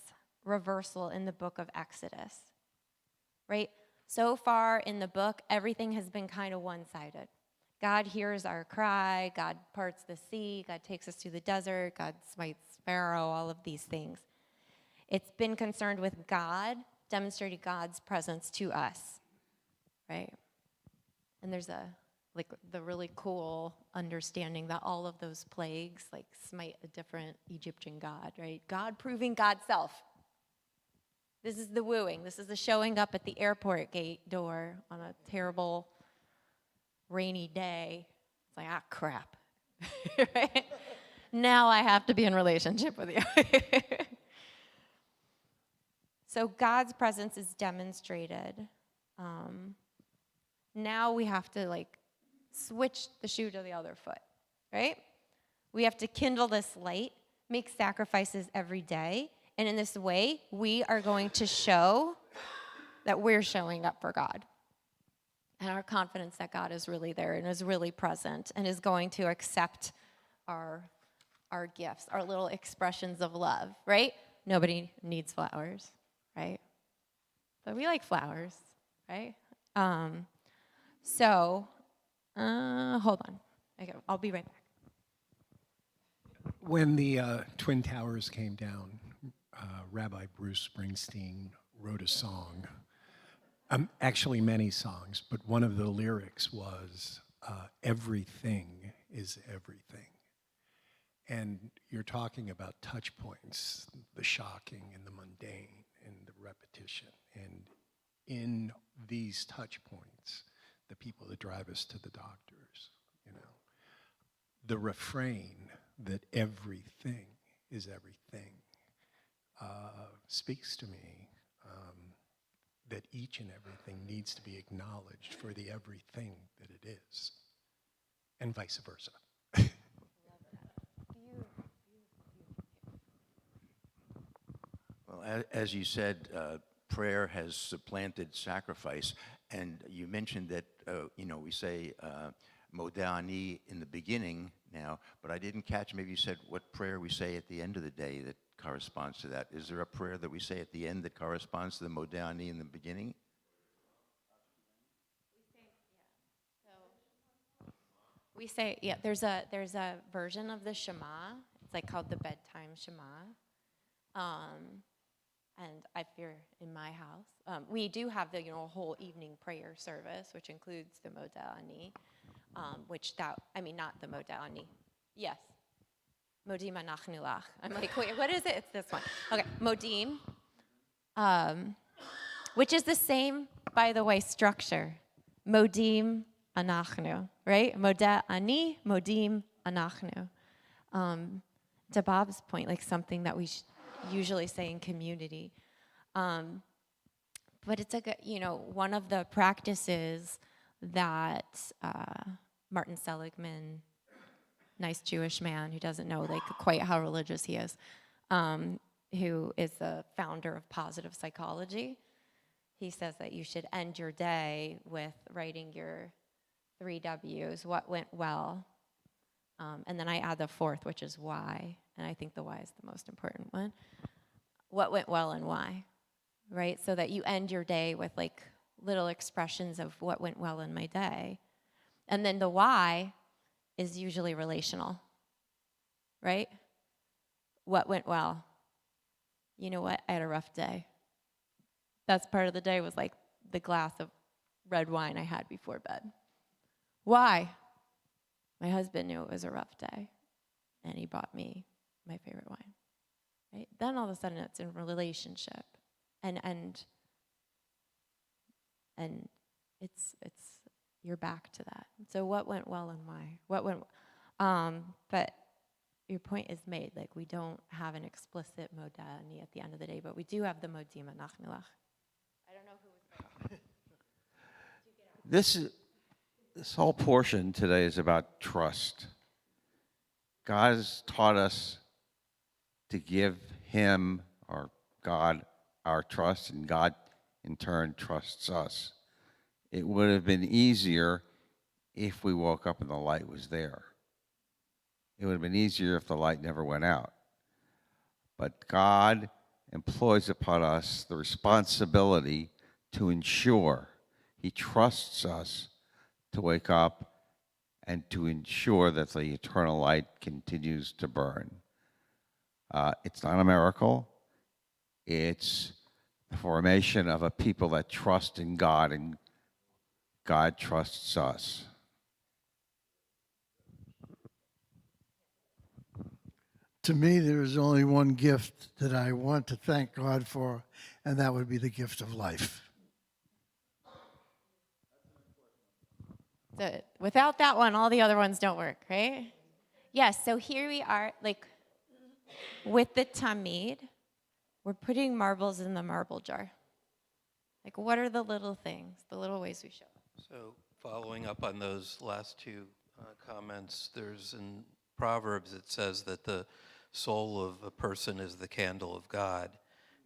Speaker 9: reversal in the book of Exodus. Right? So far in the book, everything has been kind of one-sided. God hears our cry, God parts the sea, God takes us to the desert, God smites Pharaoh, all of these things. It's been concerned with God, demonstrating God's presence to us, right? And there's the really cool understanding that all of those plagues like smite a different Egyptian god, right? God proving God's self. This is the wooing. This is the showing up at the airport gate door on a terrible rainy day. It's like, crap. Right? Now I have to be in relationship with you. So God's presence is demonstrated. Now we have to like switch the shoe to the other foot, right? We have to kindle this light, make sacrifices every day. And in this way, we are going to show that we're showing up for God. And our confidence that God is really there and is really present and is going to accept our gifts, our little expressions of love, right? Nobody needs flowers, right? But we like flowers, right? Hold on. Okay, I'll be right back.
Speaker 11: When the Twin Towers came down, Rabbi Bruce Springsteen wrote a song, actually many songs, but one of the lyrics was, everything is everything. And you're talking about touch points, the shocking and the mundane and the repetition. And in these touch points, the people that drive us to the doctors, the refrain that everything is everything speaks to me that each and everything needs to be acknowledged for the everything that it is, and vice versa.
Speaker 3: Well, as you said, prayer has supplanted sacrifice, and you mentioned that we say Modeh Ani in the beginning now, but I didn't catch. Maybe you said what prayer we say at the end of the day that corresponds to that. Is there a prayer that we say at the end that corresponds to the Modeh Ani in the beginning?
Speaker 9: We say, yeah, there's a version of the Shema. It's like called the bedtime Shema. And if you're in my house, we do have the whole evening prayer service, which includes the Modeh Ani, not the Modeh Ani. Yes. Modim Anachnu Lach. I'm like, wait, what is it? It's this one. Okay, Modim, which is the same, by the way, structure. Modim Anachnu, right? Modeh Ani, Modim Anachnu. To Bob's point, like something that we usually say in community. But it's a good, one of the practices that Martin Seligman, nice Jewish man who doesn't know quite how religious he is, who is the founder of positive psychology. He says that you should end your day with writing your 3 W's, what went well, and then I add the 4th, which is why, and I think the why is the most important one. What went well and why, right? So that you end your day with little expressions of what went well in my day. And then the why is usually relational, right? What went well? You know what? I had a rough day. Best part of the day was the glass of red wine I had before bed. Why? My husband knew it was a rough day, and he bought me my favorite wine. Right? Then all of a sudden it's in relationship, and it's you're back to that. So what went well and why? But your point is made. We don't have an explicit Modeh Ani at the end of the day, but we do have the Modim Anachnu Lach. I don't know who was
Speaker 20: This whole portion today is about trust. God has taught us to give Him, or God, our trust, and God in turn trusts us. It would have been easier if we woke up and the light was there. It would have been easier if the light never went out. But God employs upon us the responsibility to ensure He trusts us to wake up and to ensure that the eternal light continues to burn. It's not a miracle. It's the formation of a people that trust in God, and God trusts us.
Speaker 17: To me, there is only one gift that I want to thank God for, and that would be the gift of life.
Speaker 9: Without that one, all the other ones don't work, right? Yes, so here we are, with the Tamid, we're putting marbles in the marble jar. What are the little things, the little ways we show up?
Speaker 21: So following up on those last 2 comments, there's in Proverbs it says that the soul of a person is the candle of God.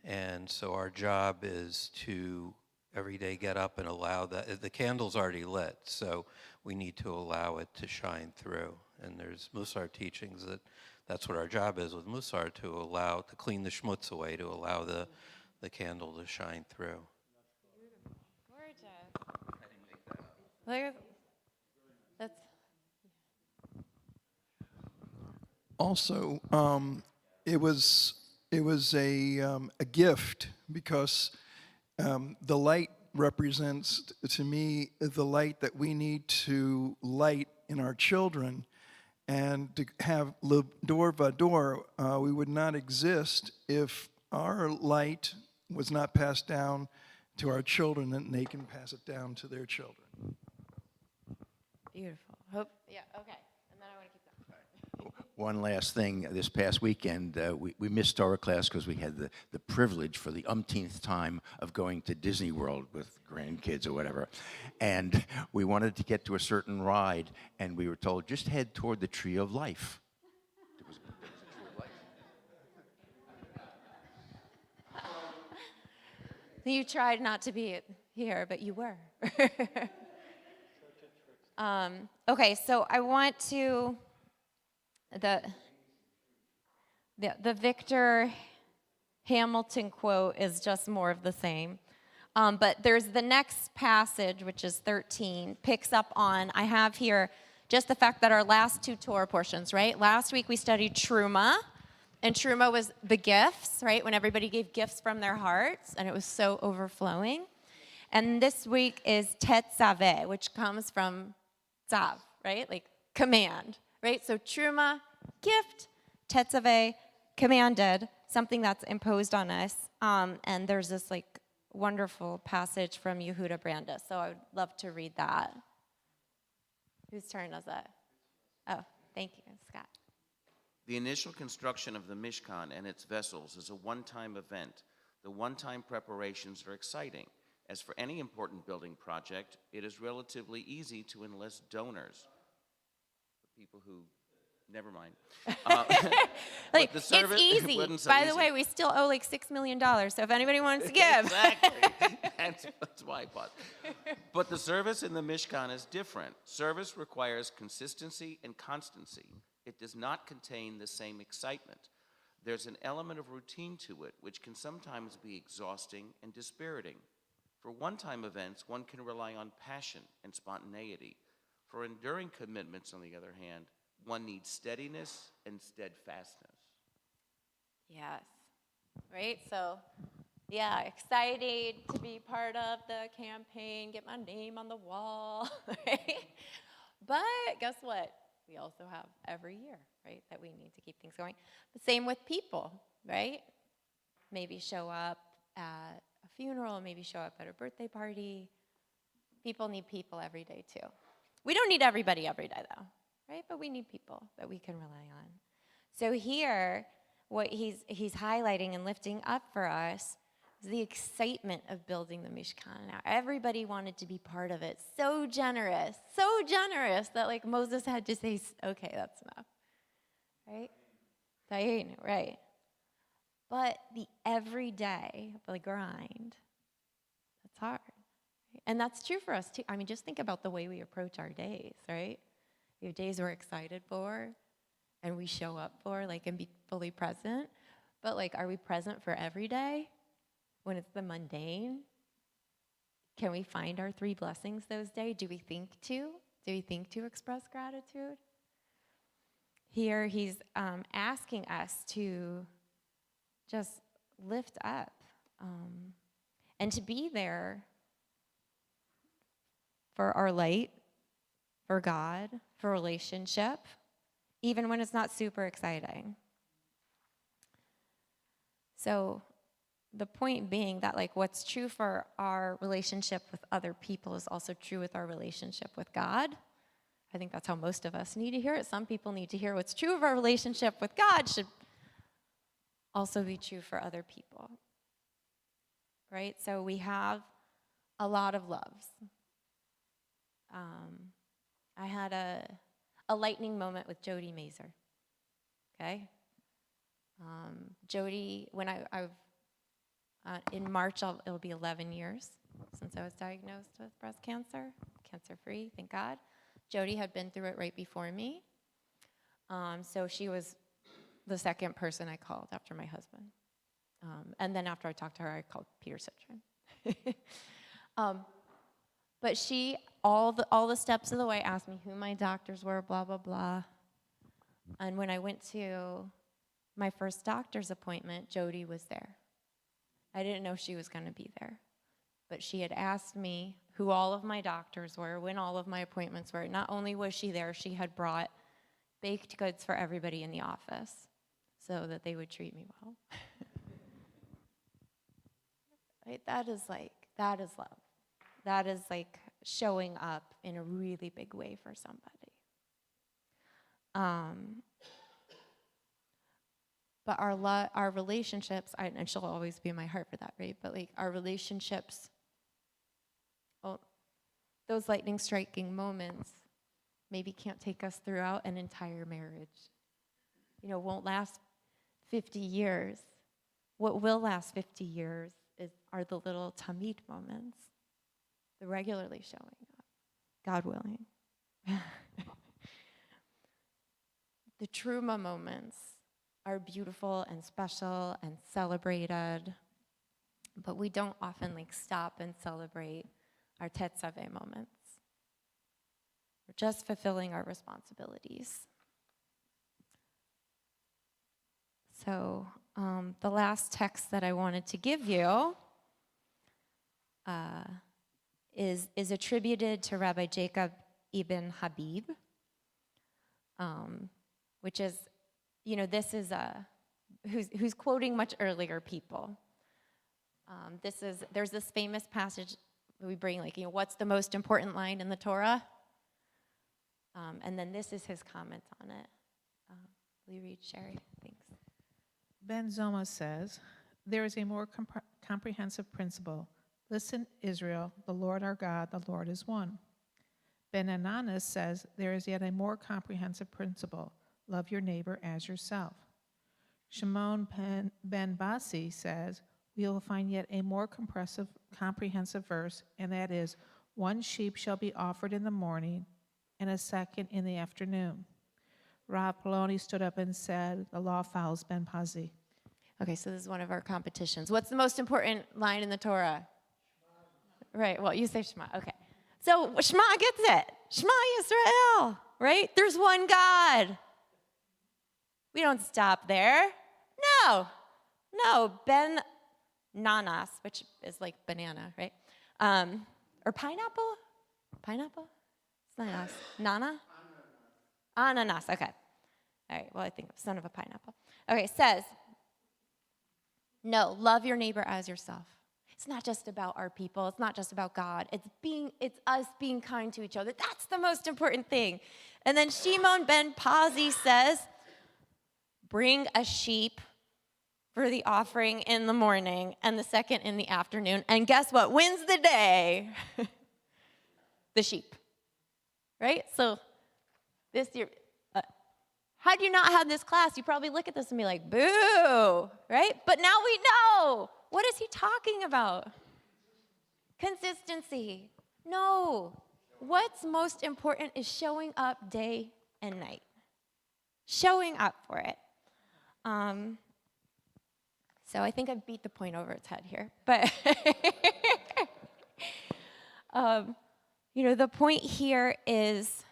Speaker 21: And so our job is to every day get up and allow that. The candle's already lit, so we need to allow it to shine through. And there's Musar teachings that that's what our job is with Musar, to clean the schmutz away, to allow the candle to shine through.
Speaker 9: Gorgeous. That's
Speaker 7: Also, it was a gift because the light represents to me the light that we need to light in our children, and to have dor vador, we would not exist if our light was not passed down to our children, and they can pass it down to their children.
Speaker 9: beautiful. Yeah, okay. And then I want to keep going.
Speaker 3: One last thing. This past weekend, we missed Torah class because we had the privilege for the umpteenth time of going to Disney World with grandkids or whatever. And we wanted to get to a certain ride, and we were told, just head toward the Tree of Life. There was a Tree of Life.
Speaker 9: You tried not to be here, but you were. Okay, so I want to, the Victor Hamilton quote is just more of the same. But there's the next passage, which is 13, picks up on, I have here just the fact that our last two Torah portions, right? Last week we studied Truma, and Truma was the gifts, right? When everybody gave gifts from their hearts, and it was so overflowing. And this week is Tetzaveh, which comes from Tzav, right? Like command, right? So Truma, gift, Tetzaveh, commanded, something that's imposed on us. And there's this like wonderful passage from Yehuda Brandis. So I would love to read that. Whose turn is it? Oh, thank you, Scott.
Speaker 2: The initial construction of the Mishkan and its vessels is a one-time event. The one-time preparations are exciting. As for any important building project, it is relatively easy to enlist donors. The people who, never mind.
Speaker 9: Like,
Speaker 2: the service,
Speaker 9: it's
Speaker 2: it
Speaker 9: easy.
Speaker 2: wasn't so
Speaker 9: By the
Speaker 2: easy.
Speaker 9: way, we still owe like $6 million, so if anybody wants to give.
Speaker 2: Exactly. That's why I paused. But the service in the Mishkan is different. Service requires consistency and constancy. It does not contain the same excitement. There's an element of routine to it, which can sometimes be exhausting and dispiriting. For one-time events, one can rely on passion and spontaneity. For enduring commitments, on the other hand, one needs steadiness and steadfastness.
Speaker 9: Yes. Right? So, yeah, excited to be part of the campaign, get my name on the wall, right? But guess what? We also have every year, right, that we need to keep things going. The same with people, right? Maybe show up at a funeral, maybe show up at a birthday party. People need people every day, too. We don't need everybody every day, though, right? But we need people that we can rely on. So here, what he's highlighting and lifting up for us is the excitement of building the Mishkan. Now, everybody wanted to be part of it. So generous that, like, Moses had to say, okay, that's enough, right? Dayenu, right? But the everyday, the grind, that's hard. Right? And that's true for us, too. I mean, just think about the way we approach our days, right? We have days we're excited for, and we show up for, like, and be fully present. But, like, are we present for every day when it's the mundane? Can we find our 3 blessings those days? Do we think to? Do we think to express gratitude? Here, he's asking us to just lift up and to be there for our light, for God, for relationship, even when it's not super exciting. So the point being that, like, what's true for our relationship with other people is also true with our relationship with God. I think that's how most of us need to hear it. Some people need to hear what's true of our relationship with God should also be true for other people, right? So we have a lot of loves. I had a lightning moment with Jody Mazer, okay? Jody, when I've in March, it'll be 11 years since I was diagnosed with breast cancer, cancer-free, thank God. Jody had been through it right before me. So she was the second person I called after my husband. And then after I talked to her, I called Peter Citron. But she, all the steps of the way, asked me who my doctors were, blah, blah, blah. And when I went to my first doctor's appointment, Jody was there. I didn't know she was going to be there. But she had asked me who all of my doctors were, when all of my appointments were. Not only was she there, she had brought baked goods for everybody in the office so that they would treat me well. Right? That is love. That is like showing up in a really big way for somebody. but our relationships, and she'll always be in my heart for that, right? But like our relationships, well, those lightning striking moments maybe can't take us throughout an entire marriage. Won't last 50 years. What will last 50 years are the little tamid moments, the regularly showing up, God willing. The truma moments are beautiful and special and celebrated, but we don't often stop and celebrate our tetzaveh moments. We're just fulfilling our responsibilities. So the last text that I wanted to give you is attributed to Rabbi Jacob ibn Habib, which is, this is who's quoting much earlier people. There's this famous passage that we bring, what's the most important line in the Torah? And then this is his comment on it. Will you read, Sherry? Thanks.
Speaker 8: Ben Zoma says, there is a more comprehensive principle. Listen, Israel, the Lord our God, the Lord is one. Ben Ananas says, there is yet a more comprehensive principle. Love your neighbor as yourself. Shimon ben Basi says, we will find yet a more comprehensive verse, and that is, one sheep shall be offered in the morning and a second in the afternoon. Rav Poloni stood up and said, the law follows Ben Pazi.
Speaker 9: Okay, so this is one of our competitions. What's the most important line in the Torah? Right, well, you say Shema, okay. So Shema gets it. Shema Yisrael, right? There's one God. We don't stop there. No, Ben Nanas, which is like banana, right? Or pineapple? Pineapple? It's not us. Nana? Ananas, okay. All right, well, I think son of a pineapple. Okay, says, no, love your neighbor as yourself. It's not just about our people. It's not just about God. It's us being kind to each other. That's the most important thing. And then Shimon ben Pazi says, bring a sheep for the offering in the morning and the second in the afternoon. And guess what wins the day? The sheep, right? So this year, had you not had this class, you probably look at this and be like, boo, right? But now we know. What is he talking about? Consistency. No. What's most important is showing up day and night. Showing up for it. So I think I've beat the point over its head here. But, the point here is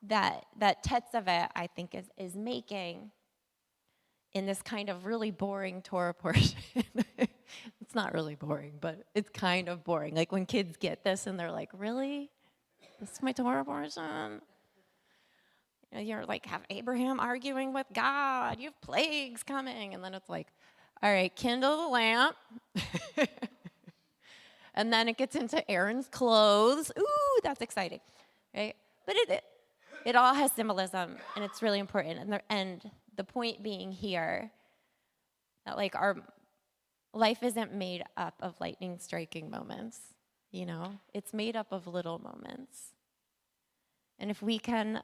Speaker 9: that Tetzaveh, I think, is making in this kind of really boring Torah portion. It's not really boring, but it's kind of boring. Like when kids get this and they're like, really? This is my Torah portion? You're like, have Abraham arguing with God. You have plagues coming. And then it's like, all right, kindle the lamp. And then it gets into Aaron's clothes. Ooh, that's exciting, right? But it all has symbolism, and it's really important. And the point being here that our life isn't made up of lightning striking moments, It's made up of little moments. And if we can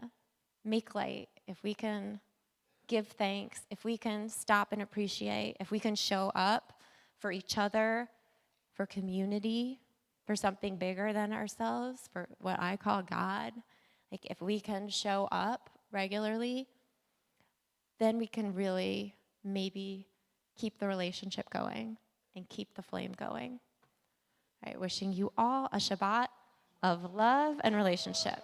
Speaker 9: make light, if we can give thanks, if we can stop and appreciate, if we can show up for each other, for community, for something bigger than ourselves, for what I call God, if we can show up regularly, then we can really maybe keep the relationship going and keep the flame going. All right, wishing you all a Shabbat of love and relationship.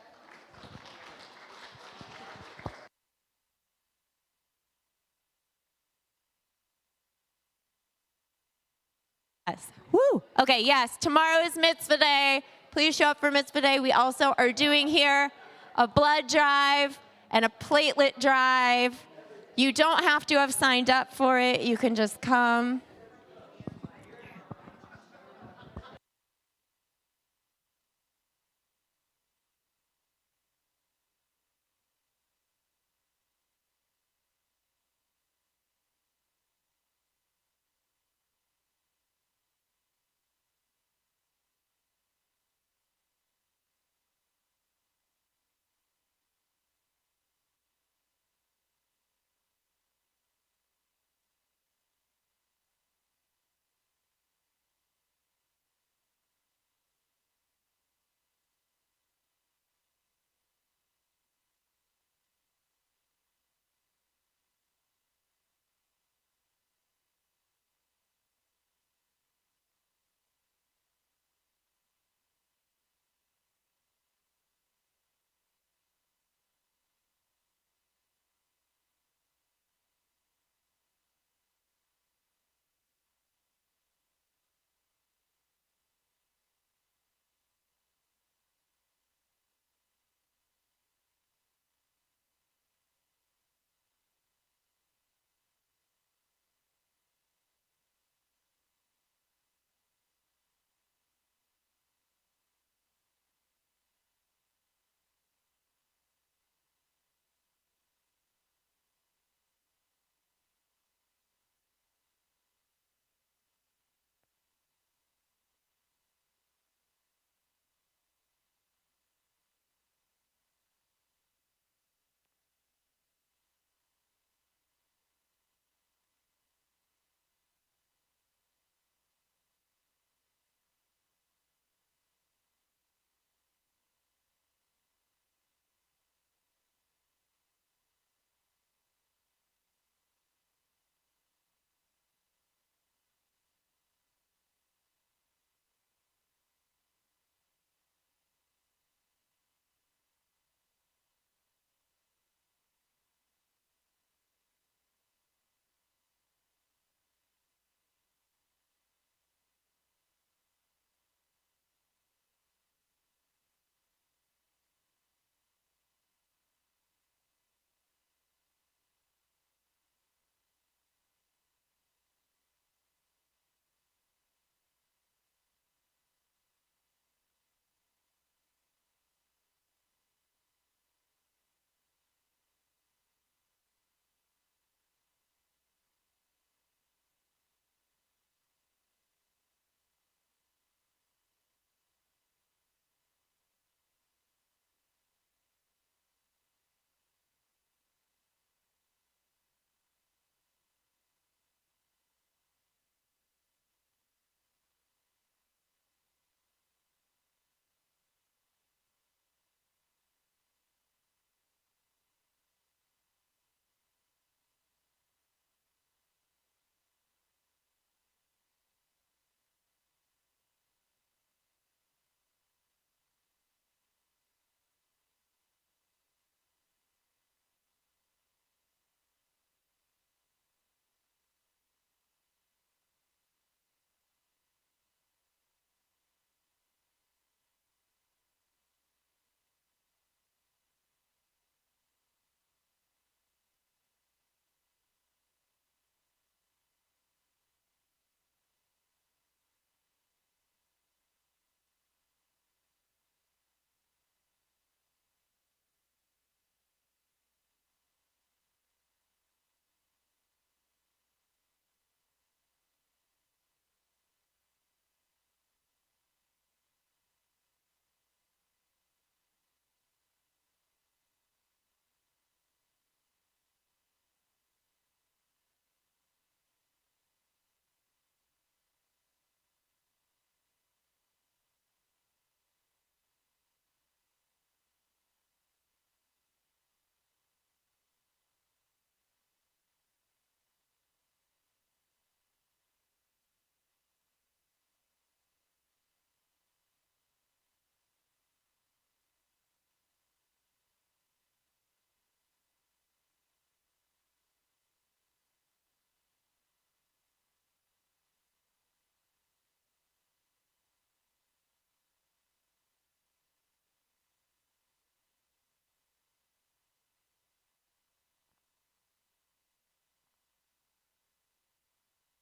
Speaker 9: Yes. Woo! Okay, yes, tomorrow is Mitzvah Day. Please show up for Mitzvah Day. We also are doing here a blood drive and a platelet drive. You don't have to have signed up for it. You can just come.